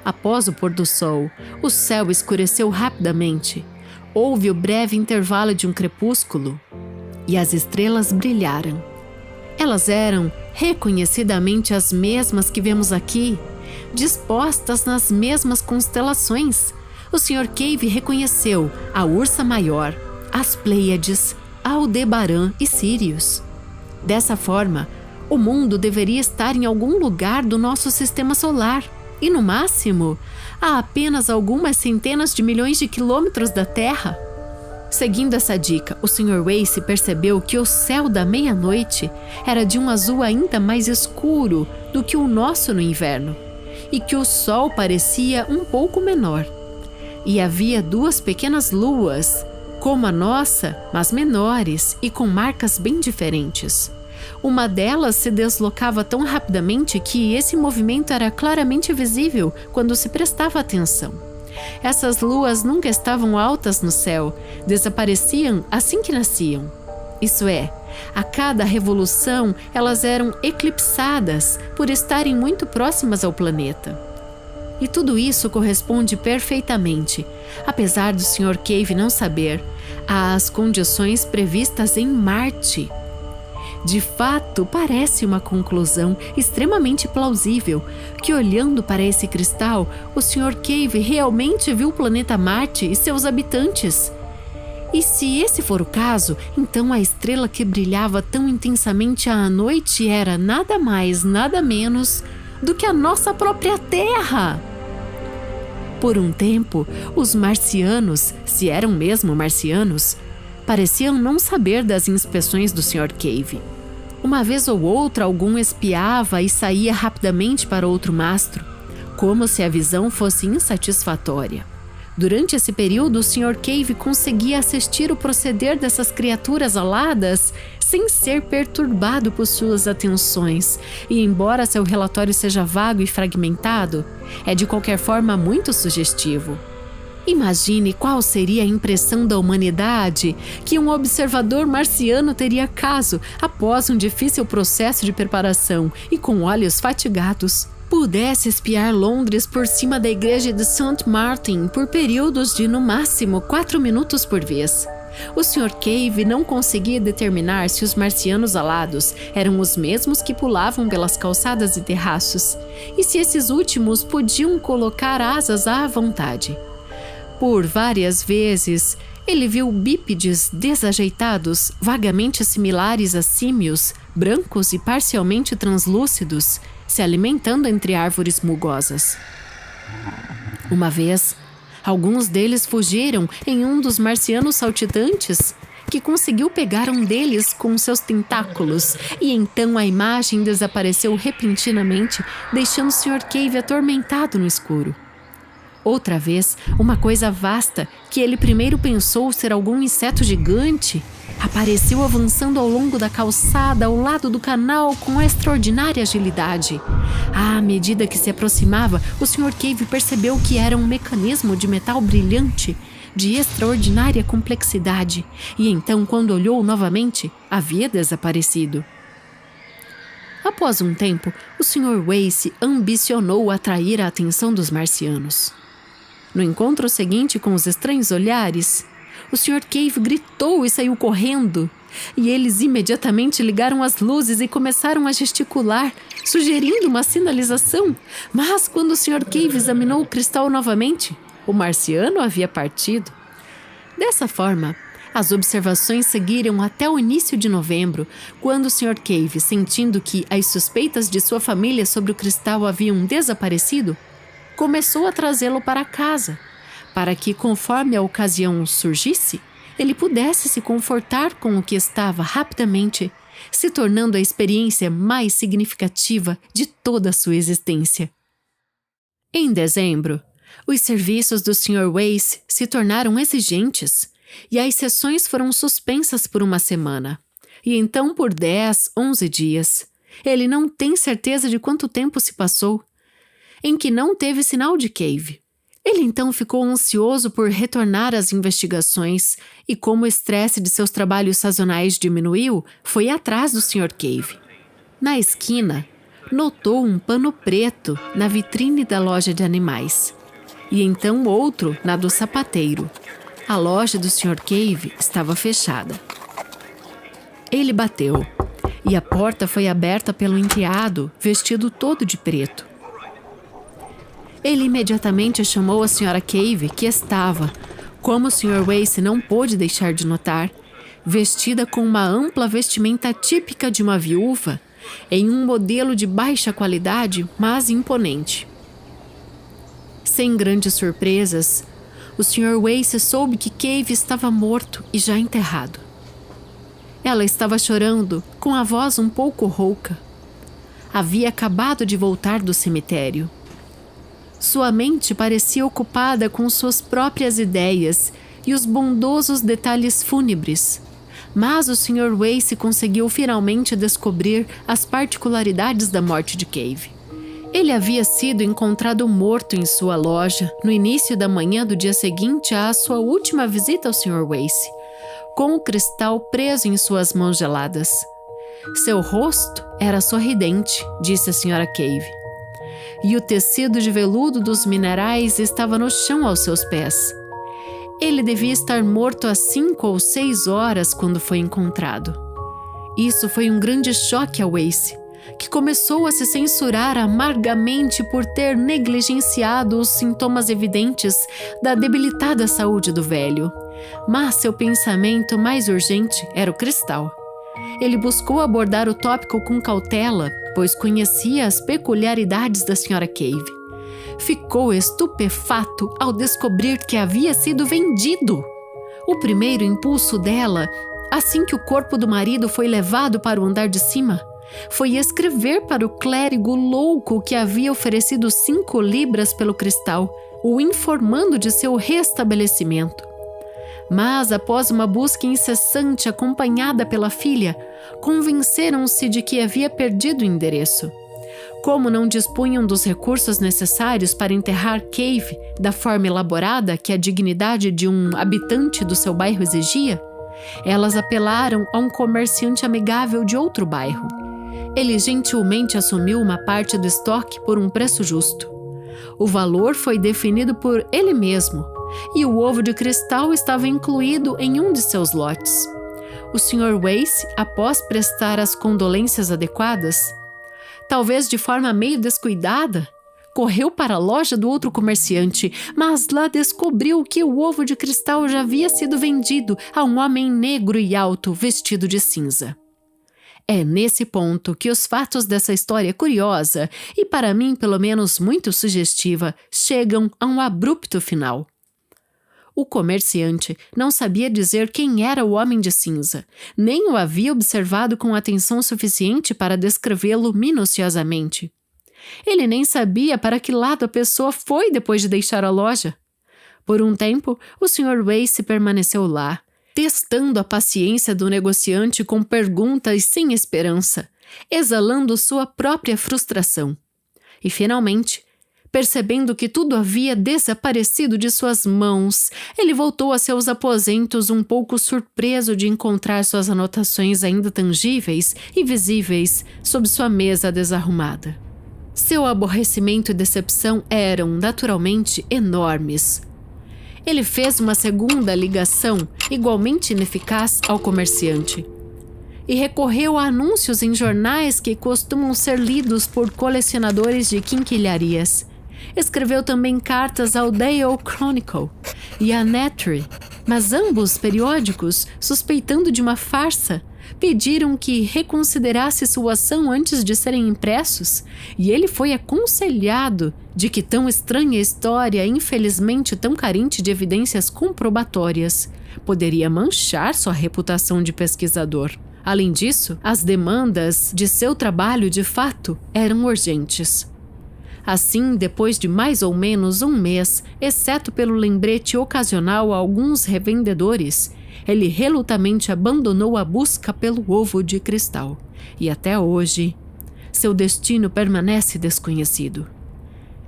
Após o pôr do sol, o céu escureceu rapidamente. Houve o breve intervalo de um crepúsculo e as estrelas brilharam. Elas eram reconhecidamente as mesmas que vemos aqui, dispostas nas mesmas constelações. O Sr. Cave reconheceu a Ursa Maior, as Pleiades, Aldebaran e Sírius. Dessa forma, o mundo deveria estar em algum lugar do nosso sistema solar, e no máximo, a apenas algumas centenas de milhões de quilômetros da Terra. Seguindo essa dica, o Sr. Wace percebeu que o céu da meia-noite era de um azul ainda mais escuro do que o nosso no inverno, e que o sol parecia um pouco menor. E havia duas pequenas luas, como a nossa, mas menores e com marcas bem diferentes. Uma delas se deslocava tão rapidamente que esse movimento era claramente visível quando se prestava atenção. Essas luas nunca estavam altas no céu, desapareciam assim que nasciam. Isso é, a cada revolução elas eram eclipsadas por estarem muito próximas ao planeta. E tudo isso corresponde perfeitamente, apesar do Sr. Cave não saber, às condições previstas em Marte. De fato, parece uma conclusão extremamente plausível que, olhando para esse cristal, o Sr. Cave realmente viu o planeta Marte e seus habitantes. E se esse for o caso, então a estrela que brilhava tão intensamente à noite era nada mais, nada menos do que a nossa própria Terra. Por um tempo, os marcianos, se eram mesmo marcianos, pareciam não saber das inspeções do Sr. Cave. Uma vez ou outra, algum espiava e saía rapidamente para outro mastro, como se a visão fosse insatisfatória. Durante esse período, o Sr. Cave conseguia assistir o proceder dessas criaturas aladas sem ser perturbado por suas atenções, e embora seu relatório seja vago e fragmentado, é de qualquer forma muito sugestivo. Imagine qual seria a impressão da humanidade que um observador marciano teria caso, após um difícil processo de preparação e com olhos fatigados, pudesse espiar Londres por cima da igreja de St. Martin por períodos de, no máximo, 4 minutos por vez. O Sr. Cave não conseguia determinar se os marcianos alados eram os mesmos que pulavam pelas calçadas e terraços, e se esses últimos podiam colocar asas à vontade. Por várias vezes, ele viu bípedes desajeitados, vagamente similares a símios, brancos e parcialmente translúcidos, se alimentando entre árvores mulgosas. Uma vez, alguns deles fugiram em um dos marcianos saltitantes, que conseguiu pegar um deles com seus tentáculos, e então a imagem desapareceu repentinamente, deixando o Sr. Cave atormentado no escuro. Outra vez, uma coisa vasta, que ele primeiro pensou ser algum inseto gigante, apareceu avançando ao longo da calçada ao lado do canal com extraordinária agilidade. À medida que se aproximava, o Sr. Cave percebeu que era um mecanismo de metal brilhante, de extraordinária complexidade, e então, quando olhou novamente, havia desaparecido. Após um tempo, o Sr. Wace ambicionou atrair a atenção dos marcianos. No encontro seguinte com os estranhos olhares, o Sr. Cave gritou e saiu correndo, e eles imediatamente ligaram as luzes e começaram a gesticular, sugerindo uma sinalização. Mas quando o Sr. Cave examinou o cristal novamente, o marciano havia partido. Dessa forma, as observações seguiram até o início de novembro, quando o Sr. Cave, sentindo que as suspeitas de sua família sobre o cristal haviam desaparecido, começou a trazê-lo para casa, para que, conforme a ocasião surgisse, ele pudesse se confortar com o que estava rapidamente se tornando a experiência mais significativa de toda a sua existência. Em dezembro, os serviços do Sr. Wace se tornaram exigentes e as sessões foram suspensas por uma semana. E então, por 10, 11 dias, ele não tem certeza de quanto tempo se passou, em que não teve sinal de Cave. Ele então ficou ansioso por retornar às investigações e, como o estresse de seus trabalhos sazonais diminuiu, foi atrás do Sr. Cave. Na esquina, notou um pano preto na vitrine da loja de animais, e então outro na do sapateiro. A loja do Sr. Cave estava fechada. Ele bateu, e a porta foi aberta pelo enteado, vestido todo de preto. Ele imediatamente chamou a Sra. Cave, que estava, como o Sr. Wace não pôde deixar de notar, vestida com uma ampla vestimenta típica de uma viúva, em um modelo de baixa qualidade, mas imponente. Sem grandes surpresas, o Sr. Wace soube que Cave estava morto e já enterrado. Ela estava chorando, com a voz um pouco rouca. Havia acabado de voltar do cemitério. Sua mente parecia ocupada com suas próprias ideias e os bondosos detalhes fúnebres. Mas o Sr. Wace conseguiu finalmente descobrir as particularidades da morte de Cave. Ele havia sido encontrado morto em sua loja no início da manhã do dia seguinte à sua última visita ao Sr. Wace, com o cristal preso em suas mãos geladas. Seu rosto era sorridente, disse a Sra. Cave. E o tecido de veludo dos minerais estava no chão aos seus pés. Ele devia estar morto há 5 ou 6 horas quando foi encontrado. Isso foi um grande choque a Wace, que começou a se censurar amargamente por ter negligenciado os sintomas evidentes da debilitada saúde do velho. Mas seu pensamento mais urgente era o cristal. Ele buscou abordar o tópico com cautela, pois conhecia as peculiaridades da Sra. Cave. ficou estupefato ao descobrir que havia sido vendido. O primeiro impulso dela, assim que o corpo do marido foi levado para o andar de cima, foi escrever para o clérigo louco que havia oferecido 5 libras pelo cristal, o informando de seu restabelecimento. Mas, após uma busca incessante acompanhada pela filha, convenceram-se de que havia perdido o endereço. Como não dispunham dos recursos necessários para enterrar Cave da forma elaborada que a dignidade de um habitante do seu bairro exigia, elas apelaram a um comerciante amigável de outro bairro. Ele gentilmente assumiu uma parte do estoque por um preço justo. O valor foi definido por ele mesmo, e o ovo de cristal estava incluído em um de seus lotes. O Sr. Wace, após prestar as condolências adequadas, talvez de forma meio descuidada, correu para a loja do outro comerciante, mas lá descobriu que o ovo de cristal já havia sido vendido a um homem negro e alto vestido de cinza. É nesse ponto que os fatos dessa história curiosa, e para mim pelo menos muito sugestiva, chegam a um abrupto final. O comerciante não sabia dizer quem era o homem de cinza, nem o havia observado com atenção suficiente para descrevê-lo minuciosamente. Ele nem sabia para que lado a pessoa foi depois de deixar a loja. Por um tempo, o Sr. Wace permaneceu lá, testando a paciência do negociante com perguntas sem esperança, exalando sua própria frustração. E, finalmente, percebendo que tudo havia desaparecido de suas mãos, ele voltou a seus aposentos um pouco surpreso de encontrar suas anotações ainda tangíveis e visíveis sob sua mesa desarrumada. Seu aborrecimento e decepção eram, naturalmente, enormes. Ele fez uma segunda ligação, igualmente ineficaz, ao comerciante, e recorreu a anúncios em jornais que costumam ser lidos por colecionadores de quinquilharias. Escreveu também cartas ao Daily Chronicle e à Netre, mas ambos periódicos, suspeitando de uma farsa, pediram que reconsiderasse sua ação antes de serem impressos, e ele foi aconselhado de que tão estranha história, infelizmente tão carente de evidências comprobatórias, poderia manchar sua reputação de pesquisador. Além disso, as demandas de seu trabalho de fato eram urgentes. Assim, depois de mais ou menos um mês, exceto pelo lembrete ocasional a alguns revendedores, ele relutamente abandonou a busca pelo ovo de cristal. E até hoje, seu destino permanece desconhecido.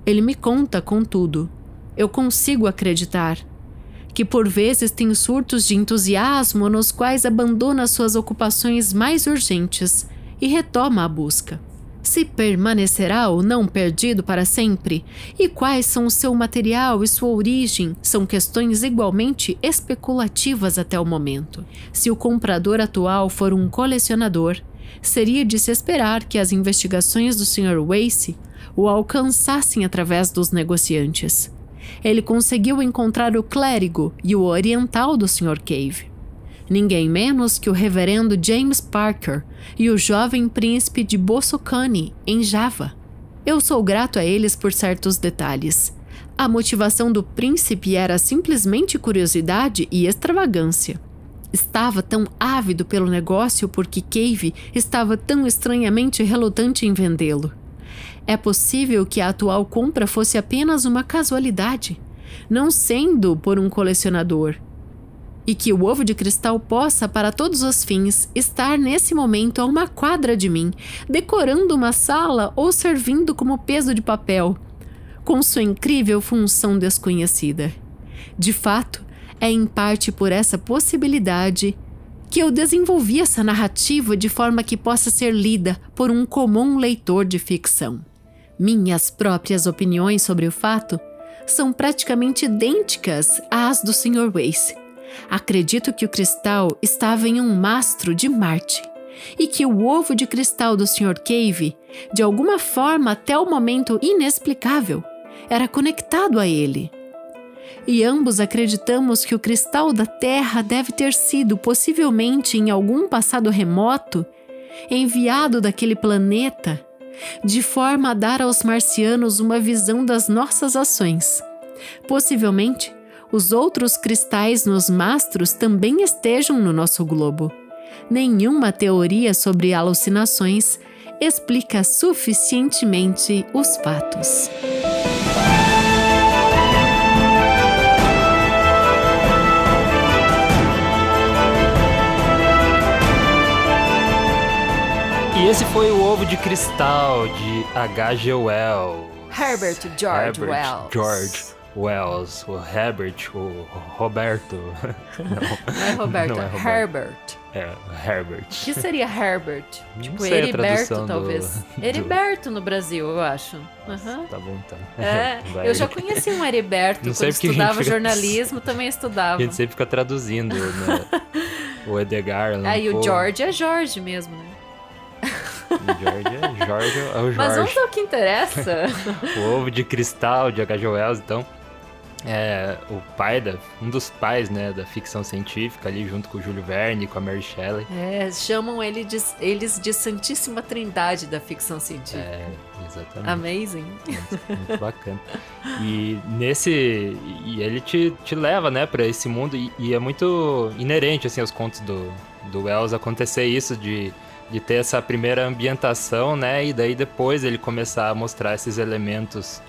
Ele me conta, contudo, eu consigo acreditar, que por vezes tem surtos de entusiasmo nos quais abandona suas ocupações mais urgentes e retoma a busca. Se permanecerá ou não perdido para sempre, e quais são o seu material e sua origem, são questões igualmente especulativas até o momento. Se o comprador atual for um colecionador, seria de se esperar que as investigações do Sr. Wace o alcançassem através dos negociantes. Ele conseguiu encontrar o clérigo e o oriental do Sr. Cave. Ninguém menos que o reverendo James Parker e o jovem príncipe de Bosokane, em Java. Eu sou grato a eles por certos detalhes. A motivação do príncipe era simplesmente curiosidade e extravagância. Estava tão ávido pelo negócio porque Cave estava tão estranhamente relutante em vendê-lo. É possível que a atual compra fosse apenas uma casualidade, não sendo por um colecionador, e que o ovo de cristal possa, para todos os fins, estar nesse momento a uma quadra de mim, decorando uma sala ou servindo como peso de papel, com sua incrível função desconhecida. De fato, é em parte por essa possibilidade que eu desenvolvi essa narrativa de forma que possa ser lida por um comum leitor de ficção. Minhas próprias opiniões sobre o fato são praticamente idênticas às do Sr. Wace. Acredito que o cristal estava em um mastro de Marte e que o ovo de cristal do Sr. Cave, de alguma forma até o momento inexplicável, era conectado a ele. E ambos acreditamos que o cristal da Terra deve ter sido, possivelmente em algum passado remoto, enviado daquele planeta de forma a dar aos marcianos uma visão das nossas ações. Possivelmente, os outros cristais nos mastros também estejam no nosso globo. Nenhuma teoria sobre alucinações explica suficientemente os fatos. E esse foi o Ovo de Cristal de H.G. Wells. Herbert George Wells, o Herbert, o Roberto. Não é Roberto, não é Roberto. Herbert. É, Herbert. O que seria Herbert? Tipo, sei a Heriberto, tradução talvez. Heriberto no Brasil, eu acho. Uhum. Tá bom, então. Eu já conheci um Heriberto, Não quando sei porque estudava fica... também A estudava. gente sempre fica traduzindo, né? O Edgar. Aí o George é Jorge mesmo, né? O Jorge é o Jorge. Mas vamos ao que interessa. O Ovo de Cristal de H.G. Wells, então, é o pai um dos pais, né, da ficção científica ali, junto com o Júlio Verne, com a Mary Shelley. Chamam eles de Santíssima Trindade da ficção científica. Exatamente. Amazing. Muito bacana. E ele te leva, né, pra esse mundo, e é muito inerente, assim, aos contos do Wells acontecer isso de ter essa primeira ambientação, né? E daí depois ele começar a mostrar esses elementos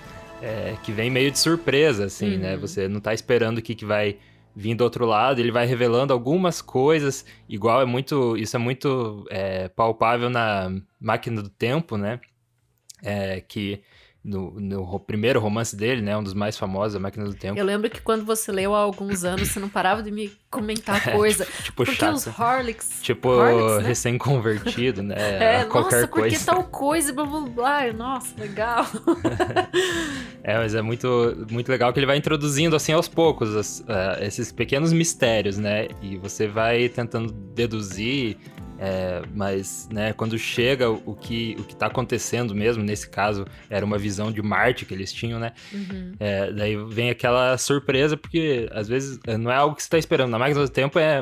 que vem meio de surpresa, assim, né? Você não tá esperando o que vai vir do outro lado, ele vai revelando algumas coisas, igual isso é muito palpável na Máquina do Tempo, né? Que no primeiro romance dele, né, um dos mais famosos, A Máquina do Tempo. Eu lembro que quando você leu há alguns anos, você não parava de me comentar coisa. Tipo porque chato. Os Horlicks... Tipo, Horlicks, né? Recém-convertido, né? Qualquer nossa, coisa. porque tal coisa, blá, blá, blá. Nossa, legal. Mas é muito, muito legal que ele vai introduzindo, assim, aos poucos, esses pequenos mistérios, né? E você vai tentando deduzir... mas, né, quando chega o que tá acontecendo mesmo, nesse caso, era uma visão de Marte que eles tinham, né? Daí vem aquela surpresa, porque às vezes não é algo que você tá esperando. Na Máquina do Tempo é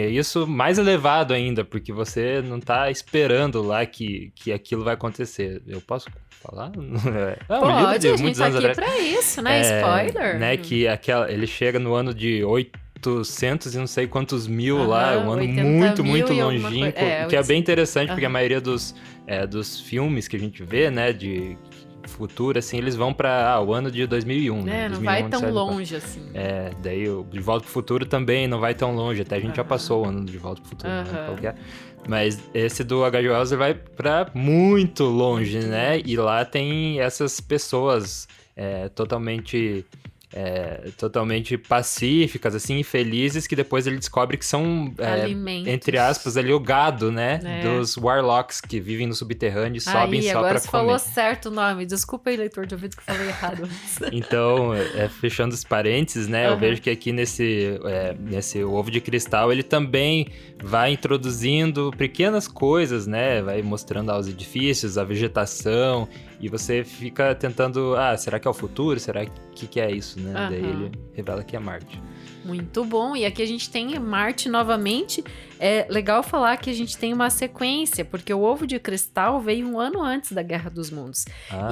isso mais elevado ainda, porque você não tá esperando lá que aquilo vai acontecer. Eu posso falar? Pode, a gente tá aqui pra isso, né? Spoiler. Né, que ele chega no ano de 800 e não sei quantos mil lá, um ano muito, muito longínquo, que é bem interessante, porque a maioria dos filmes que a gente vê, né, de futuro, assim, eles vão para o ano de 2001, né? Não vai tão longe, assim. Daí o De Volta pro Futuro também não vai tão longe, até a gente já passou o ano do De Volta pro Futuro, né, qualquer. Mas esse do H.G. Wells vai pra muito longe, né? E lá tem essas pessoas totalmente pacíficas, assim, e felizes, que depois ele descobre que são, entre aspas, ali o gado, né? Dos Warlocks que vivem no subterrâneo e sobem só pra comer. Agora você falou certo o nome. Desculpa aí, leitor de ouvido, que eu falei errado. Então, fechando os parênteses, né? Eu vejo que aqui nesse Ovo de Cristal, ele também vai introduzindo pequenas coisas, né? Vai mostrando os edifícios, a vegetação, e você fica tentando, será que é o futuro? Será que é isso, né? Daí ele revela que é Marte. Muito bom, e aqui a gente tem Marte novamente. É legal falar que a gente tem uma sequência, porque o Ovo de Cristal veio um ano antes da Guerra dos Mundos.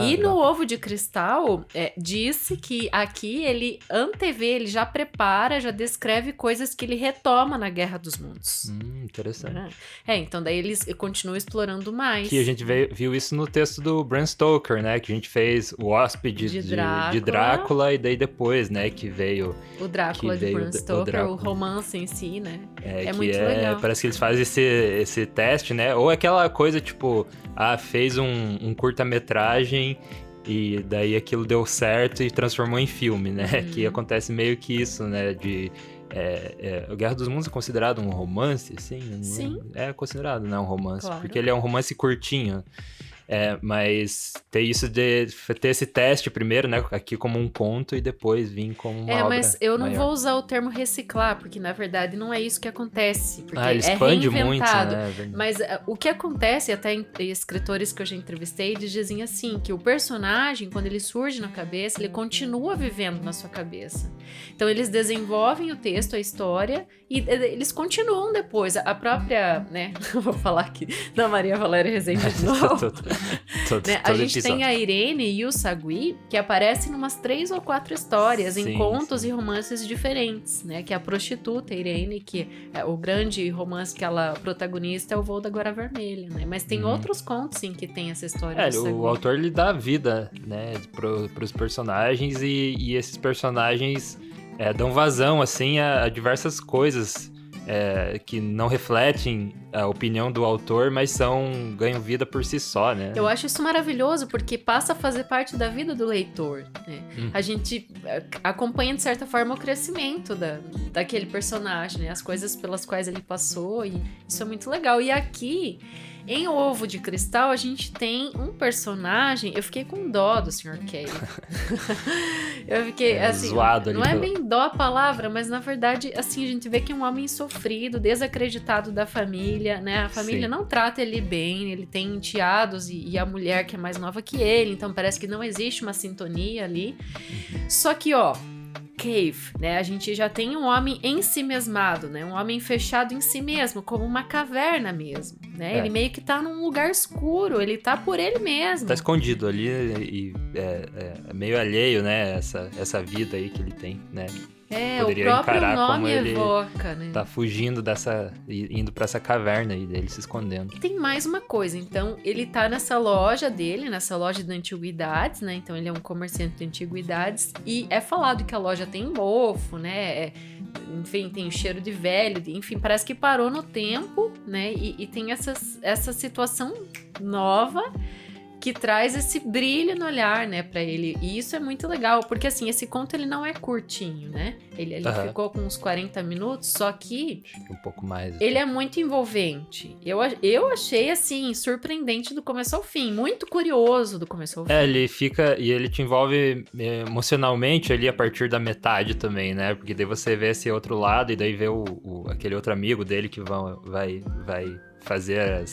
E no Ovo de Cristal, disse que aqui ele antevê, ele já prepara, já descreve coisas que ele retoma na Guerra dos Mundos. Interessante. Então daí eles continuam explorando mais. Que a gente viu isso no texto do Bram Stoker, né? Que a gente fez o Hóspede de Drácula, e daí depois, né, que veio... O Drácula de Bram Stoker, o romance em si, né? É muito legal. Parece que eles fazem esse teste, né? Ou aquela coisa, tipo, fez um curta-metragem e daí aquilo deu certo e transformou em filme, né? Que acontece meio que isso, né? O Guerra dos Mundos é considerado um romance, assim? Sim. É considerado, né? Um romance. Claro. Porque ele é um romance curtinho. Mas ter isso de ter esse teste primeiro, né? Aqui como um conto e depois vir como uma obra mas eu não maior. vou usar o termo reciclar, porque na verdade não é isso que acontece. Porque ele expande reinventado. Muito, né? Mas o que acontece, até em escritores que eu já entrevistei, eles dizem assim, que o personagem, quando ele surge na cabeça, ele continua vivendo na sua cabeça. Então eles desenvolvem o texto, a história, E eles continuam depois. A própria, né? Vou falar aqui da Maria Valéria Rezende de novo. Né? A gente tem a Irene e o Sagui, que aparecem em umas 3 ou 4 histórias, em contos e romances diferentes, né? Que é a prostituta Irene, que é o grande romance que ela protagonista é o Voo da Agora Vermelha, né? Mas tem outros contos, sim, que tem essa história do Sagui. O autor, ele dá vida, né, pros personagens e esses personagens dão vazão, assim, a diversas coisas que não refletem a opinião do autor, mas ganham vida por si só, né? Eu acho isso maravilhoso, porque passa a fazer parte da vida do leitor, né? A gente acompanha, de certa forma, o crescimento daquele personagem, né? As coisas pelas quais ele passou, e isso é muito legal. E aqui, em Ovo de Cristal, a gente tem um personagem... Eu fiquei com dó do Sr. Cave. Eu fiquei, assim... zoado ali. Não é bem dó a palavra, mas, na verdade, assim, a gente vê que é um homem sofrido, desacreditado da família, né? A família não trata ele bem, ele tem enteados e a mulher que é mais nova que ele, então parece que não existe uma sintonia ali. Só que, Cave, né? A gente já tem um homem em si mesmado, né? Um homem fechado em si mesmo, como uma caverna mesmo, né? Ele meio que tá num lugar escuro, ele tá por ele mesmo. Tá escondido ali e é meio alheio, né? Essa vida aí que ele tem, né? Poderia o próprio nome ele evoca, né? Tá fugindo indo pra essa caverna aí dele, se escondendo. E tem mais uma coisa, então, ele tá nessa loja dele, nessa loja de antiguidades, né? Então ele é um comerciante de antiguidades e é falado que a loja tem mofo, né? Enfim, tem o cheiro de velho, enfim, parece que parou no tempo, né? E tem essa situação nova que traz esse brilho no olhar, né, pra ele. E isso é muito legal, porque, assim, esse conto, ele não é curtinho, né? Ele ficou com uns 40 minutos, só que... Um pouco mais. Ele é muito envolvente. Eu achei, assim, surpreendente do começo ao fim. Muito curioso do começo ao fim. Ele fica... E ele te envolve emocionalmente ali a partir da metade também, né? Porque daí você vê esse outro lado e daí vê aquele outro amigo dele que vai fazer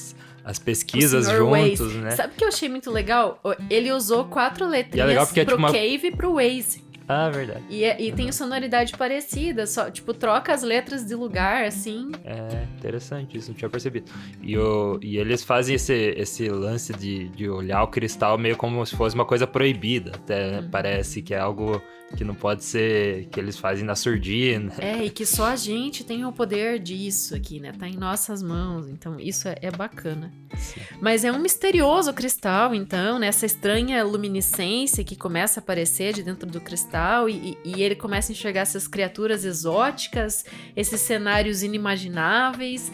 as pesquisas juntos, Waze, né? Sabe o que eu achei muito legal? Ele usou 4 letrinhas pro Cave e pro Waze. Ah, verdade. E tem sonoridade parecida, só, tipo, troca as letras de lugar, assim. É interessante, isso não tinha percebido. E eles fazem esse lance de olhar o cristal meio como se fosse uma coisa proibida, até, né? Parece que é algo que não pode ser, que eles fazem na surdina. E que só a gente tem o poder disso aqui, né? Tá em nossas mãos, então isso é bacana. Sim. Mas é um misterioso cristal, então, né? Essa estranha luminescência que começa a aparecer de dentro do cristal e ele começa a enxergar essas criaturas exóticas, esses cenários inimagináveis.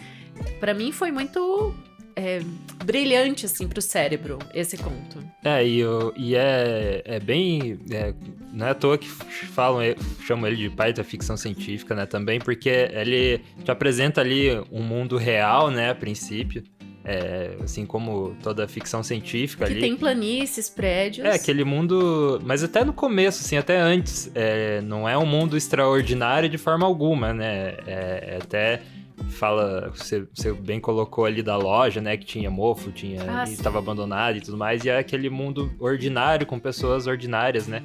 Pra mim foi muito... brilhante, assim, pro cérebro, esse conto. E é bem... não é à toa que chamam ele de pai da ficção científica, né? Também porque ele te apresenta ali um mundo real, né? A princípio. Assim como toda ficção científica ali. Que tem planícies, prédios. Aquele mundo... Mas até no começo, assim, até antes. Não é um mundo extraordinário de forma alguma, né? Até... Fala, você bem colocou ali da loja, né, que tinha mofo, estava abandonado e tudo mais, e é aquele mundo ordinário, com pessoas ordinárias, né,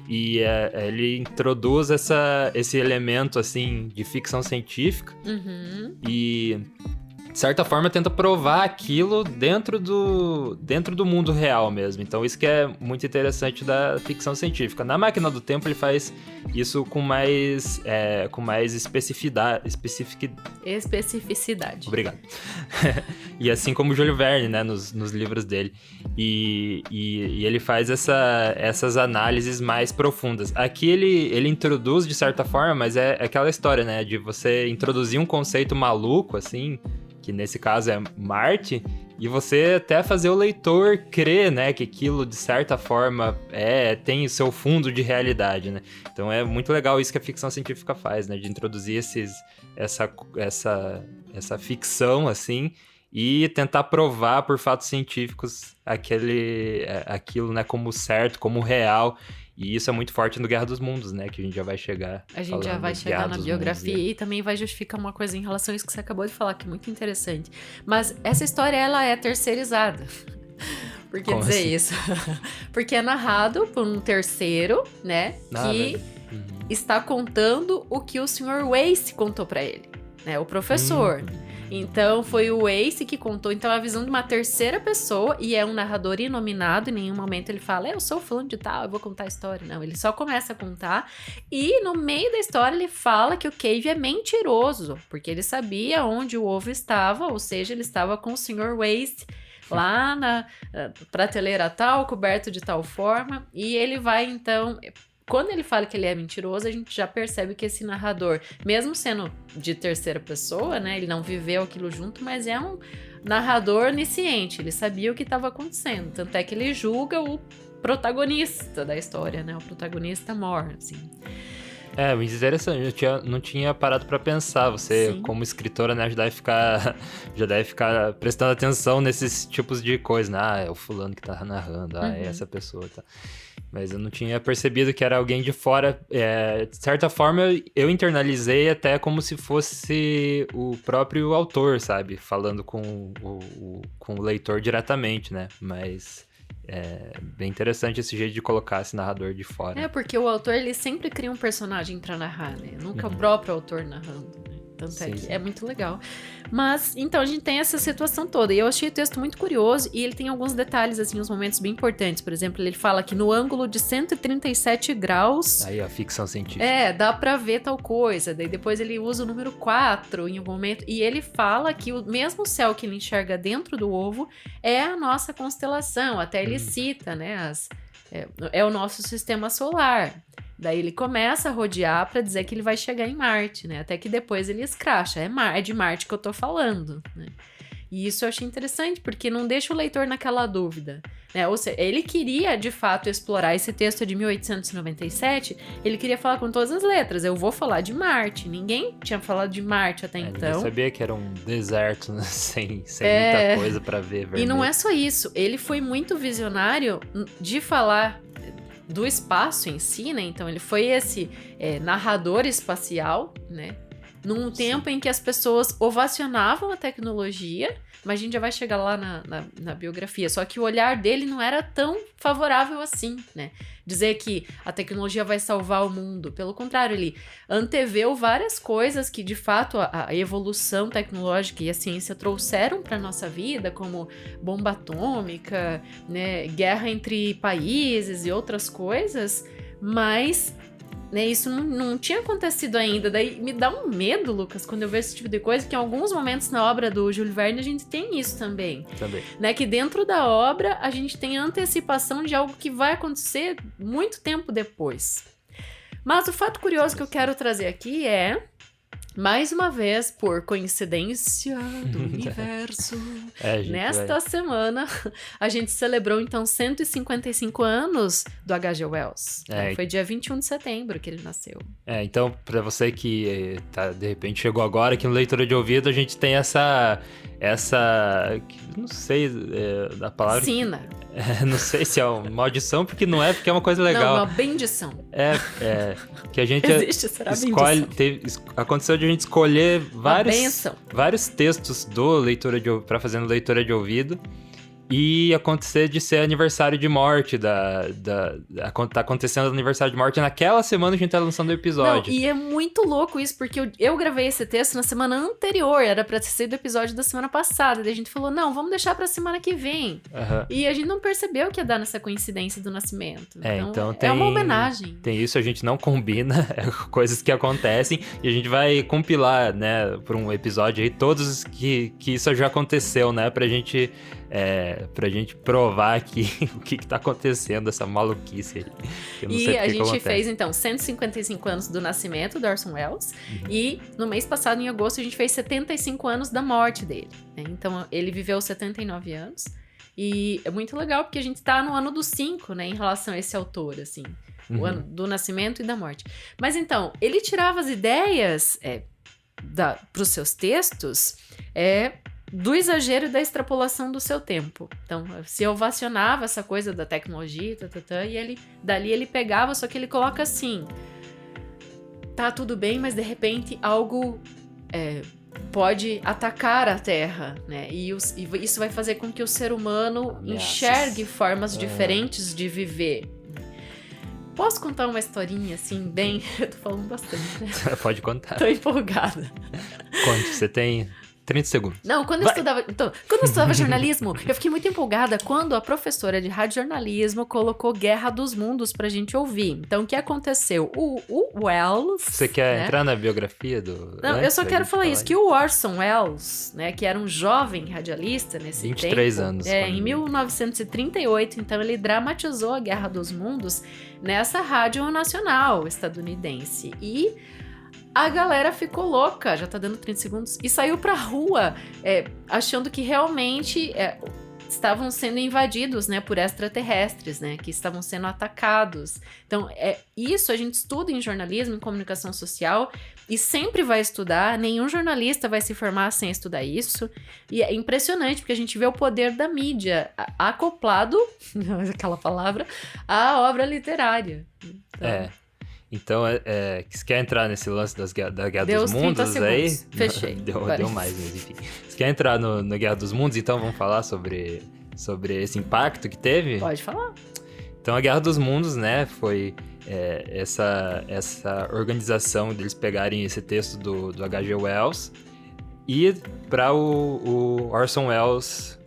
e ele introduz esse elemento, assim, de ficção científica, e de certa forma tenta provar aquilo dentro do mundo real mesmo. Então isso que é muito interessante da ficção científica. Na Máquina do Tempo ele faz isso com mais especificidade. Obrigado. E assim como o Júlio Verne, né, nos livros dele. E ele faz essas análises mais profundas. Aqui ele introduz de certa forma, mas é aquela história, né, de você introduzir um conceito maluco, assim, que nesse caso é Marte, e você até fazer o leitor crer, né, que aquilo de certa forma tem o seu fundo de realidade, né? Então é muito legal isso que a ficção científica faz, né, de introduzir essa ficção, assim, e tentar provar por fatos científicos aquilo, né, como certo, como real. E isso é muito forte no Guerra dos Mundos, né? Que a gente já vai chegar. A gente já vai chegar na biografia e também vai justificar uma coisa em relação a isso que você acabou de falar, que é muito interessante. Mas essa história, ela é terceirizada. Por que dizer assim? Isso? Porque é narrado por um terceiro, né? Que está contando o que o Sr. Wace contou pra ele. né? O professor. Então, foi o Ace que contou. Então, a visão de uma terceira pessoa, e é um narrador inominado. Em nenhum momento ele fala, eu sou fulano de tal, eu vou contar a história. Não, ele só começa a contar. E, no meio da história, ele fala que o Cave é mentiroso, porque ele sabia onde o ovo estava, ou seja, ele estava com o Sr. Waste lá na prateleira tal, coberto de tal forma. E ele vai, então... Quando ele fala que ele é mentiroso, a gente já percebe que esse narrador, mesmo sendo de terceira pessoa, né, ele não viveu aquilo junto, mas é um narrador onisciente, ele sabia o que estava acontecendo, tanto é que ele julga o protagonista da história, né, o protagonista morre, assim. Muito interessante, eu não tinha parado pra pensar, você Sim. como escritora, né, já deve ficar prestando atenção nesses tipos de coisa, né, é o fulano que tá narrando, é essa pessoa, tá. Mas eu não tinha percebido que era alguém de fora, de certa forma eu internalizei até como se fosse o próprio autor, sabe, falando com o leitor diretamente, né, mas... É bem interessante esse jeito de colocar esse narrador de fora. Porque o autor, ele sempre cria um personagem pra narrar, né? Nunca o próprio autor narrando, né? Tanto Sim, é que sim. é muito legal. Mas, então, a gente tem essa situação toda. E eu achei o texto muito curioso. E ele tem alguns detalhes, assim, uns momentos bem importantes. Por exemplo, ele fala que no ângulo de 137 graus... Aí, a ficção científica. dá pra ver tal coisa. Daí depois ele usa o número 4 em algum momento. E ele fala que o mesmo céu que ele enxerga dentro do ovo é a nossa constelação. Até ele cita, né? É o nosso sistema solar. Daí ele começa a rodear pra dizer que ele vai chegar em Marte, né? Até que depois ele escracha. É de Marte que eu tô falando, né? E isso eu achei interessante, porque não deixa o leitor naquela dúvida, né? Ou seja, ele queria, de fato, explorar esse texto de 1897, ele queria falar com todas as letras, eu vou falar de Marte. Ninguém tinha falado de Marte até então. Ninguém sabia que era um deserto, né? sem muita coisa pra ver. Vermelho. E não é só isso, ele foi muito visionário de falar do espaço em si, né? Então ele foi esse narrador espacial, né? Num tempo em que as pessoas ovacionavam a tecnologia, mas a gente já vai chegar lá na biografia, só que o olhar dele não era tão favorável assim, né? Dizer que a tecnologia vai salvar o mundo, pelo contrário, ele anteveu várias coisas que, de fato, a evolução tecnológica e a ciência trouxeram para nossa vida, como bomba atômica, né? Guerra entre países e outras coisas, mas... né, isso não tinha acontecido ainda. Daí me dá um medo, Lucas, quando eu vejo esse tipo de coisa, que em alguns momentos na obra do Júlio Verne a gente tem isso também. Né, que dentro da obra a gente tem antecipação de algo que vai acontecer muito tempo depois. Mas o fato curioso que eu quero trazer aqui é... mais uma vez, por coincidência do universo, nesta semana, a gente celebrou, então, 155 anos do H.G. Wells. Foi dia 21 de setembro que ele nasceu. Então, pra você que de repente chegou agora aqui no Leitura de Ouvido, a gente tem essa não sei a palavra... Sina. Não sei se é uma maldição, porque não é, porque é uma coisa legal. Não, uma bendição. Que a gente Existe, será escolhe... Aconteceu de a gente escolher vários textos para fazer no Leitura de Ouvido. E acontecer de ser aniversário de morte tá acontecendo aniversário de morte naquela semana que a gente tá lançando o episódio. Não, e é muito louco isso, porque eu gravei esse texto na semana anterior, era pra ser do episódio da semana passada, daí a gente falou, não, vamos deixar pra semana que vem. E a gente não percebeu que ia dar nessa coincidência do nascimento. Então é uma homenagem. Tem isso, a gente não combina, coisas que acontecem, e a gente vai compilar, né, por um episódio aí, todos que isso já aconteceu, né, pra gente provar aqui o que tá acontecendo, essa maluquice aí. Eu não sei a gente acontece. fez, então, 155 anos do nascimento do Orson Welles, e no mês passado, em agosto, a gente fez 75 anos da morte dele. Né? Então, ele viveu 79 anos, e é muito legal, porque a gente tá no ano dos 5, né, em relação a esse autor, assim, o ano do nascimento e da morte. Mas, então, ele tirava as ideias pros seus textos, do exagero e da extrapolação do seu tempo. Então, se ovacionava essa coisa da tecnologia, e dali ele pegava, só que ele coloca assim, tá tudo bem, mas de repente algo pode atacar a Terra, né? E isso vai fazer com que o ser humano enxergue formas diferentes de viver. Posso contar uma historinha, assim, bem... Eu tô falando bastante, né? Pode contar. Tô empolgada. Conte, você tem 30 segundos. Não, quando eu estudava jornalismo, eu fiquei muito empolgada quando a professora de radiojornalismo colocou Guerra dos Mundos pra gente ouvir. Então, o que aconteceu? O Wells... Você quer né? entrar na biografia do... Não, eu só quero falar isso, que o Orson Welles, né, que era um jovem radialista nesse 23 tempo... anos. Em 1938, então, ele dramatizou a Guerra dos Mundos nessa rádio nacional estadunidense. E... a galera ficou louca, já tá dando 30 segundos, e saiu pra rua, achando que realmente estavam sendo invadidos, né, por extraterrestres, né, que estavam sendo atacados. Então, isso a gente estuda em jornalismo, em comunicação social, e sempre vai estudar, nenhum jornalista vai se formar sem estudar isso, e é impressionante, porque a gente vê o poder da mídia acoplado, aquela palavra, à obra literária. Então, Então, você quer entrar nesse lance da Guerra deu dos os 30 Mundos aí? segundos. Fechei. Deu mais, mas enfim. Você quer entrar no Guerra dos Mundos, então vamos falar sobre esse impacto que teve? Pode falar. Então, a Guerra dos Mundos, né, foi essa organização deles pegarem esse texto do H.G. Wells e para o Orson Welles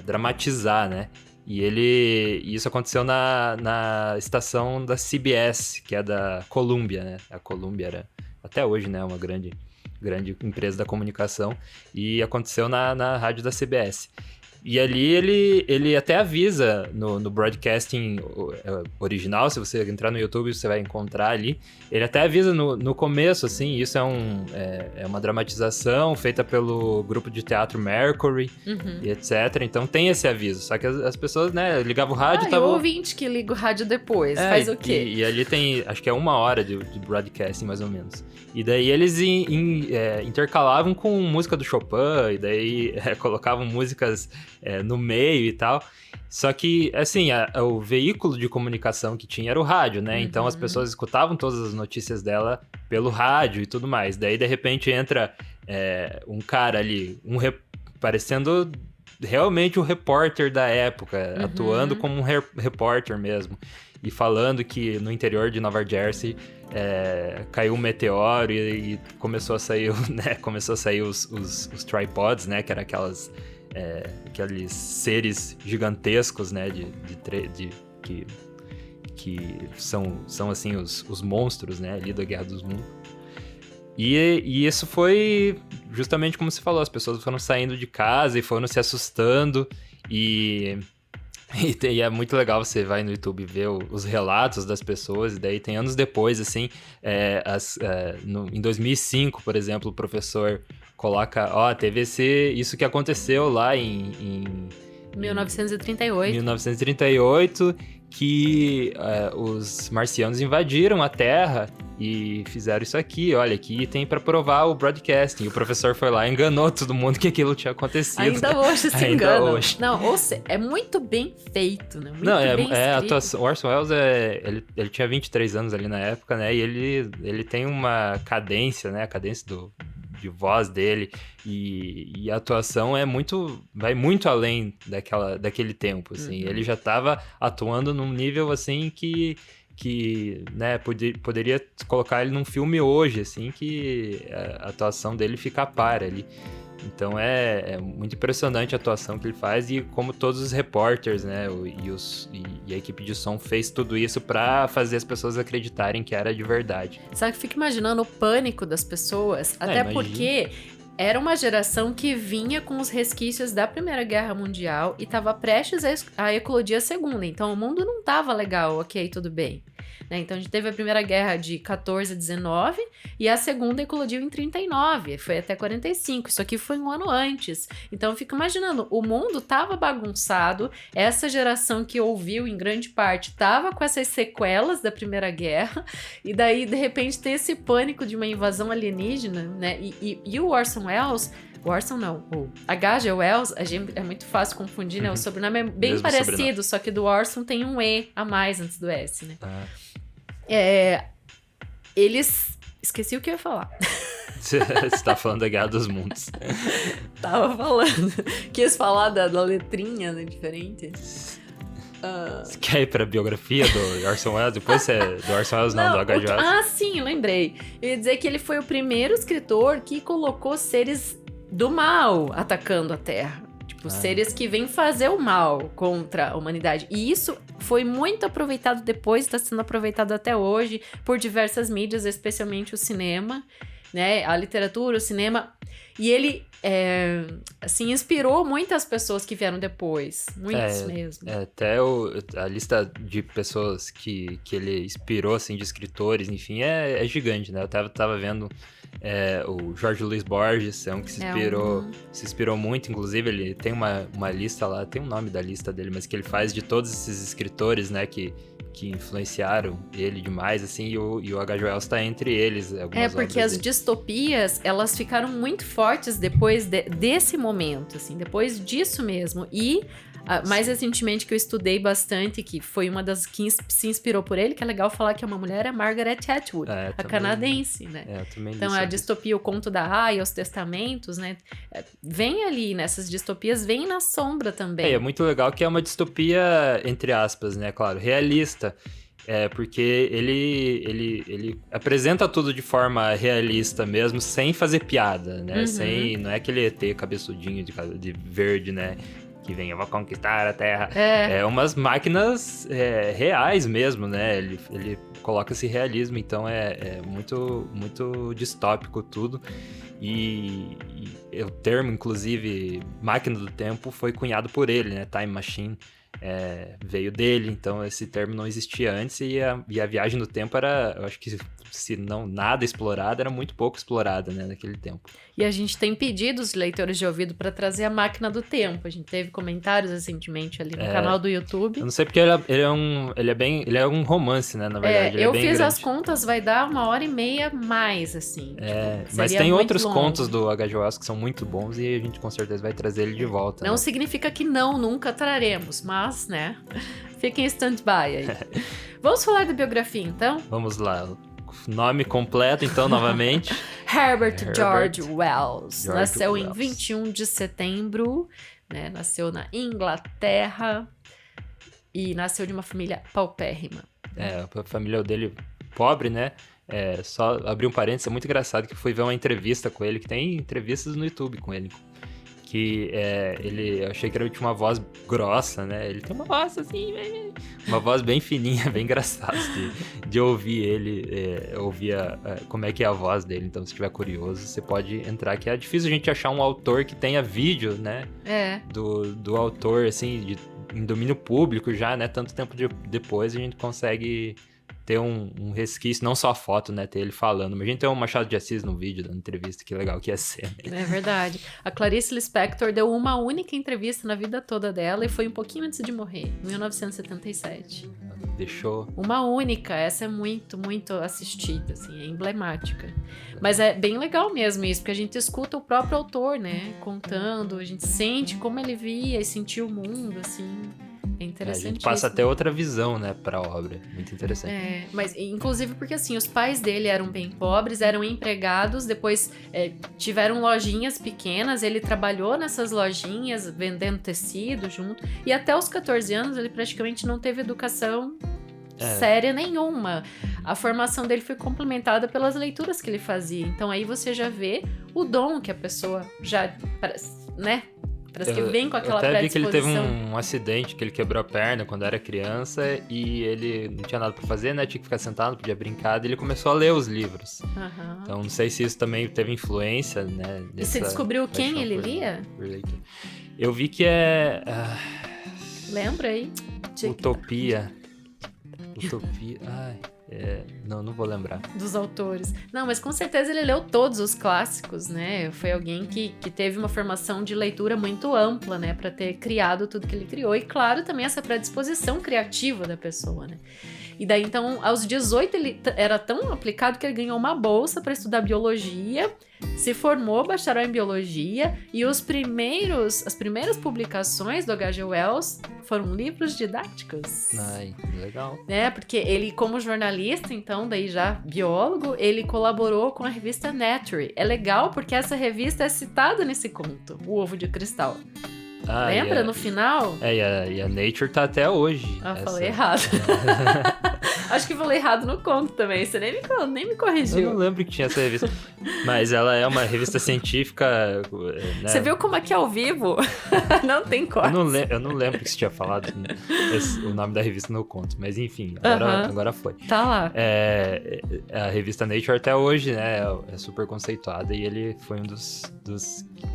dramatizar, né? E isso aconteceu na estação da CBS, que é da Columbia, né? A Columbia era, até hoje, né, uma grande empresa da comunicação. E aconteceu na rádio da CBS. E ali ele até avisa no broadcasting original, se você entrar no YouTube você vai encontrar ali, ele até avisa no começo, assim, isso é uma dramatização feita pelo grupo de teatro Mercury, e etc. Então tem esse aviso, só que as pessoas, né, ligavam o rádio e o ouvinte que liga o rádio depois, faz o quê? E ali tem, acho que é 1 hora de broadcasting, mais ou menos. E daí eles intercalavam com música do Chopin, e daí colocavam músicas no meio e tal. Só que, assim, o veículo de comunicação que tinha era o rádio, né? Então as pessoas escutavam todas as notícias dela pelo rádio e tudo mais. Daí, de repente, entra um cara ali, parecendo realmente o repórter da época, atuando como um repórter mesmo. E falando que no interior de Nova Jersey caiu um meteoro e começou a sair, né? Começou a sair os tripods, né? Que eram aqueles seres gigantescos, né? Que são assim os monstros, né? Ali da Guerra dos Mundos. E isso foi justamente como você falou, as pessoas foram saindo de casa e foram se assustando e é muito legal, você vai no YouTube ver os relatos das pessoas, e daí tem anos depois, assim, em 2005, por exemplo, o professor coloca, teve isso que aconteceu lá em 1938, que os marcianos invadiram a Terra e fizeram isso aqui, olha, aqui tem pra provar o broadcasting. E o professor foi lá e enganou todo mundo que aquilo tinha acontecido. Ainda hoje se engana. Não, ou seja, é muito bem feito, né? Muito bem a atuação. O Orson Welles, ele tinha 23 anos ali na época, né? E ele tem uma cadência, né? A cadência de voz dele e a atuação vai muito além daquele tempo, assim. Ele já estava atuando num nível, assim, que né, poderia colocar ele num filme hoje, assim, que a atuação dele fica a par ali. Então é muito impressionante a atuação que ele faz e como todos os repórteres, né, e a equipe de som fez tudo isso pra fazer as pessoas acreditarem que era de verdade. Sabe que eu fico imaginando o pânico das pessoas, até porque era uma geração que vinha com os resquícios da Primeira Guerra Mundial e estava prestes a eclodir a Segunda. Então o mundo não estava legal, ok, tudo bem. Né? Então a gente teve a Primeira Guerra de 14 a 19 e a Segunda eclodiu em 39, foi até 45. Isso aqui foi um ano antes. Então eu fico imaginando, o mundo estava bagunçado, essa geração que ouviu em grande parte estava com essas sequelas da Primeira Guerra e daí de repente tem esse pânico de uma invasão alienígena, né? E o Orson Welles... O Orson não, o H.G. Wells, é muito fácil confundir, né? O sobrenome é bem Mesmo parecido, sobrenome. Só que do Orson tem um E a mais antes do S, né? Eles... Esqueci o que eu ia falar. Você tá falando da Guerra dos Mundos. Tava falando. Quis falar da letrinha, né? Diferente. Você quer ir pra biografia do Orson Welles? Depois do Orson Welles, não, do H.G. Wells. Ah, sim, lembrei. Eu ia dizer que ele foi o primeiro escritor que colocou seres do mal atacando a Terra. Tipo, seres que vêm fazer o mal contra a humanidade. E isso foi muito aproveitado depois, está sendo aproveitado até hoje por diversas mídias, especialmente o cinema, né? A literatura, o cinema. E ele, assim, inspirou muitas pessoas que vieram depois. Muitas mesmo. Até a lista de pessoas que ele inspirou, assim, de escritores, enfim, é gigante, né? Eu tava vendo o Jorge Luis Borges, é um que se inspirou muito, inclusive ele tem uma lista lá, tem um nome da lista dele, mas que ele faz de todos esses escritores, né, que influenciaram ele demais, assim, e o H.G. Wells tá entre eles. Porque as distopias, elas ficaram muito fortes depois desse momento, assim, depois disso mesmo. E, mais recentemente, que eu estudei bastante, que foi uma das que se inspirou por ele, que é legal falar que é uma mulher, é Margaret Atwood, a canadense, né? Eu também então, a distopia, o Conto da Aia, os Testamentos, né? Vem ali, nessas distopias, vem na sombra também. É muito legal que é uma distopia, entre aspas, né? Claro, realista. Porque ele apresenta tudo de forma realista mesmo, sem fazer piada, né? Não é aquele ET cabeçudinho de verde, né? Que vem, eu vou conquistar a Terra. É umas máquinas reais mesmo, né? Ele coloca esse realismo, então é muito, muito distópico tudo. E o termo, inclusive, máquina do tempo, foi cunhado por ele, né? Time Machine. Veio dele, então esse termo não existia antes e a viagem no tempo era, eu acho que se não nada explorada, era muito pouco explorada, né, naquele tempo. E a gente tem pedido os leitores de ouvido para trazer a máquina do tempo. A gente teve comentários recentemente ali no canal do YouTube. Eu não sei porque ele é um romance, né, na verdade. Eu fiz as contas, vai dar 1h30 mais, assim. Mas tem outros contos do H.G. Wells que são muito bons e a gente com certeza vai trazer ele de volta. Não né? significa que nunca traremos, mas, né, fiquem em stand-by aí. Vamos falar da biografia, então? Vamos lá. Nome completo, então, novamente. Herbert George Wells. Nasceu em 21 de setembro, né? Nasceu na Inglaterra e nasceu de uma família paupérrima. A família dele pobre, né? Só abrir um parênteses, é muito engraçado que eu fui ver uma entrevista com ele, que tem entrevistas no YouTube com ele. Que eu achei que ele tinha uma voz grossa, né? Ele tem uma voz assim, uma voz bem fininha, bem engraçada de ouvir ele, ouvir como é que é a voz dele. Então, se estiver curioso, você pode entrar, que é difícil a gente achar um autor que tenha vídeo, né? Do autor, assim, em domínio público já, né? Tanto tempo depois a gente consegue ter um resquício, não só a foto, né, ter ele falando, mas a gente tem um Machado de Assis no vídeo da entrevista, que legal que ia ser. É verdade. A Clarice Lispector deu uma única entrevista na vida toda dela e foi um pouquinho antes de morrer, em 1977. Deixou. Uma única, essa é muito, muito assistida, assim, é emblemática. Mas é bem legal mesmo isso, porque a gente escuta o próprio autor, né, contando, a gente sente como ele via e sentia o mundo, assim. É interessante. A gente passa até outra visão, né, pra obra. Muito interessante. Mas inclusive porque assim, os pais dele eram bem pobres, eram empregados, depois tiveram lojinhas pequenas, ele trabalhou nessas lojinhas, vendendo tecido junto, e até os 14 anos ele praticamente não teve educação séria nenhuma. A formação dele foi complementada pelas leituras que ele fazia. Então aí você já vê o dom que a pessoa já, né? Parece que vem com aquela predisposição. Eu até vi que ele teve um acidente, que ele quebrou a perna quando era criança e ele não tinha nada pra fazer, né? Tinha que ficar sentado, não podia brincar, e ele começou a ler os livros. Então não sei se isso também teve influência, né? E você descobriu quem ele lia? Eu vi que Lembra aí? Utopia. Não vou lembrar. Dos autores. Não, mas com certeza ele leu todos os clássicos, né? Foi alguém que teve uma formação de leitura muito ampla, né? Pra ter criado tudo que ele criou. E, claro, também essa predisposição criativa da pessoa, né? E daí, então, aos 18, ele era tão aplicado que ele ganhou uma bolsa para estudar biologia, se formou bacharel em biologia, e as primeiras publicações do H.G. Wells foram livros didáticos. Ai, legal. Porque ele, como jornalista, então, daí já biólogo, ele colaborou com a revista Nature. É legal porque essa revista é citada nesse conto, O Ovo de Cristal. Lembra no final? E a Nature tá até hoje. Falei errado. Acho que falei errado no conto também. Você nem me corrigiu. Eu não lembro que tinha essa revista. Mas ela é uma revista científica, né? Você viu como é que é ao vivo? Não tem corte. Eu não lembro que você tinha falado o nome da revista no conto. Mas enfim, agora foi. Tá lá. A revista Nature até hoje, né, é super conceituada. E ele foi um dos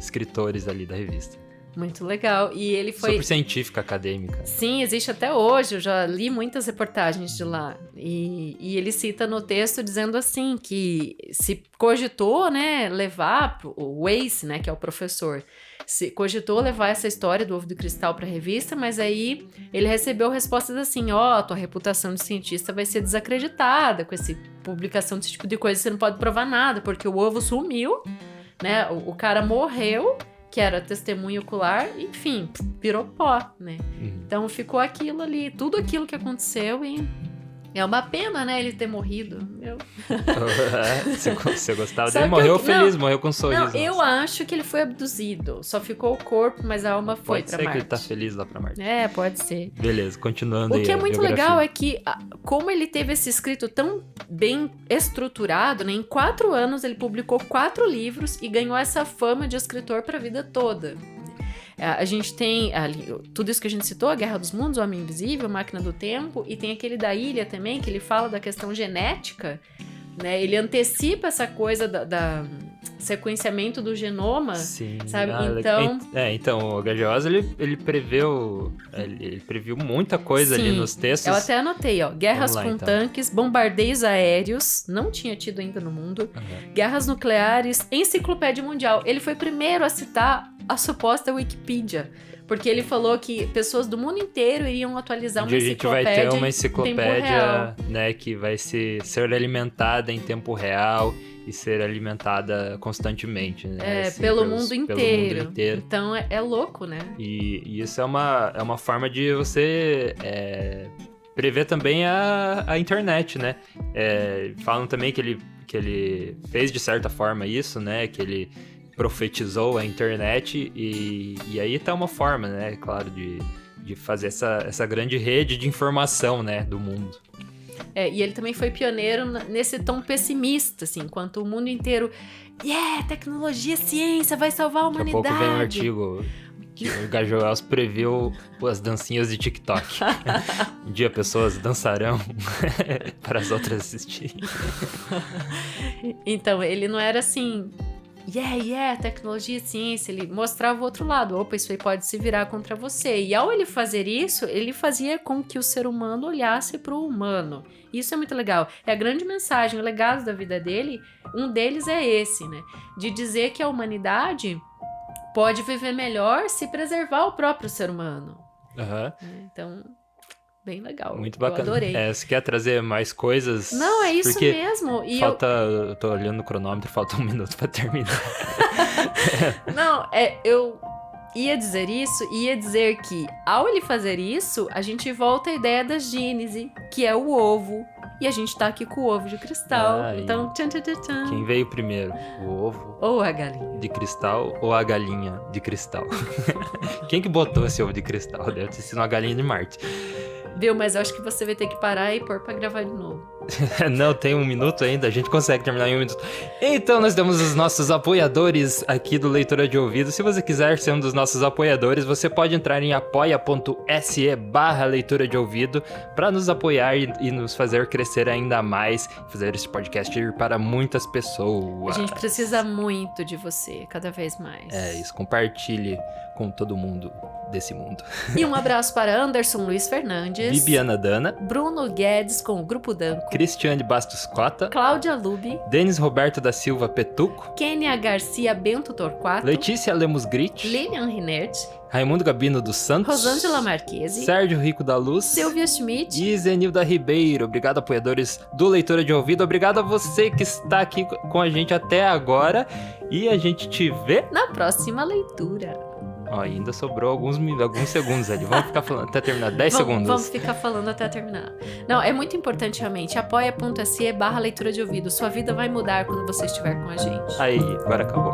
escritores ali da revista. Muito legal. E ele foi... Super científica, acadêmica. Sim, existe até hoje. Eu já li muitas reportagens de lá. E ele cita no texto dizendo assim, que se cogitou, né, levar o Wace, né, que é o professor, se cogitou levar essa história do ovo de cristal para a revista, mas aí ele recebeu respostas assim, tua reputação de cientista vai ser desacreditada com essa publicação desse tipo de coisa, você não pode provar nada, porque o ovo sumiu, né, o cara morreu, que era testemunho ocular, enfim, virou pó, né? Então ficou aquilo ali, tudo aquilo que aconteceu e é uma pena, né, ele ter morrido. Você gostava dele? Morreu feliz, morreu com um sorriso. Não, eu acho que ele foi abduzido, só ficou o corpo, mas a alma foi pra Marte. Pode ser que ele tá feliz lá pra Marte. Pode ser. Beleza, continuando aí. O que é muito legal é que, como ele teve esse escrito tão bem estruturado, né, em 4 anos ele publicou 4 livros e ganhou essa fama de escritor pra vida toda. A gente tem ali, tudo isso que a gente citou, A Guerra dos Mundos, O Homem Invisível, Máquina do Tempo, e tem aquele da Ilha também, que ele fala da questão genética, né? Ele antecipa essa coisa da sequenciamento do genoma, sim, sabe? Então, o H.G. Wells, ele previu muita coisa ali nos textos. Eu até anotei, guerras com tanques, bombardeios aéreos, não tinha tido ainda no mundo, guerras nucleares, enciclopédia mundial. Ele foi o primeiro a citar a suposta Wikipedia, porque ele falou que pessoas do mundo inteiro iriam atualizar uma enciclopédia. A gente vai ter uma enciclopédia, né, que vai ser alimentada em tempo real e ser alimentada constantemente, né? Assim, pelo mundo inteiro. Então é louco, né? E isso é uma forma de você prever também a internet, né? Falam também que ele fez de certa forma isso, né? Que ele profetizou a internet e aí tá uma forma, né? Claro, de fazer essa grande rede de informação, né? Do mundo. E ele também foi pioneiro nesse tom pessimista, assim, enquanto o mundo inteiro, tecnologia, ciência, vai salvar a humanidade. Daqui a pouco vem um artigo que o H.G. Wells previu as dancinhas de TikTok. Um dia pessoas dançarão para as outras assistirem. Então, ele não era assim... tecnologia e ciência, ele mostrava o outro lado, isso aí pode se virar contra você, e ao ele fazer isso, ele fazia com que o ser humano olhasse para o humano, isso é muito legal, é a grande mensagem, o legado da vida dele, um deles é esse, né, de dizer que a humanidade pode viver melhor se preservar o próprio ser humano. Então... bem legal. Muito bacana. Eu adorei. Você quer trazer mais coisas? Não, é isso mesmo. E eu tô olhando o cronômetro, falta 1 minuto pra terminar. Não, eu ia dizer isso, ia dizer que ao ele fazer isso, a gente volta à ideia da gênese, que é o ovo. E a gente tá aqui com o ovo de cristal. Então, tchan. Quem veio primeiro? O ovo? Ou a galinha? De cristal ou a galinha de cristal? Quem que botou esse ovo de cristal? Deve ter sido uma galinha de Marte. Viu, mas eu acho que você vai ter que parar e pôr pra gravar de novo. Não, tem 1 minuto ainda, a gente consegue terminar em 1 minuto. Então nós temos os nossos apoiadores aqui do Leitura de Ouvido. Se você quiser ser um dos nossos apoiadores, você pode entrar em apoia.se/leitura de ouvido para nos apoiar e nos fazer crescer ainda mais, fazer esse podcast ir para muitas pessoas. A gente precisa muito de você, cada vez mais. Isso, compartilhe com todo mundo desse mundo. E um abraço para Anderson Luiz Fernandes, Bibiana Dana, Bruno Guedes com o Grupo Danco, Cristiane Bastos Cota, Cláudia Lubi, Denis Roberto da Silva Petuco, Kênia Garcia Bento Torquato, Letícia Lemos Grit, Lilian Rinert, Raimundo Gabino dos Santos, Rosângela Marquesi, Sérgio Rico da Luz, Silvia Schmidt e Zenilda Ribeiro. Obrigado, apoiadores do Leitura de Ouvido. Obrigado a você que está aqui com a gente até agora. E a gente te vê na próxima leitura. Ainda sobrou alguns segundos ali. Vamos ficar falando até terminar. 10 segundos. Vamos ficar falando até terminar. Não, é muito importante realmente. apoia.se/leitura de ouvido. Sua vida vai mudar quando você estiver com a gente. Aí, agora acabou.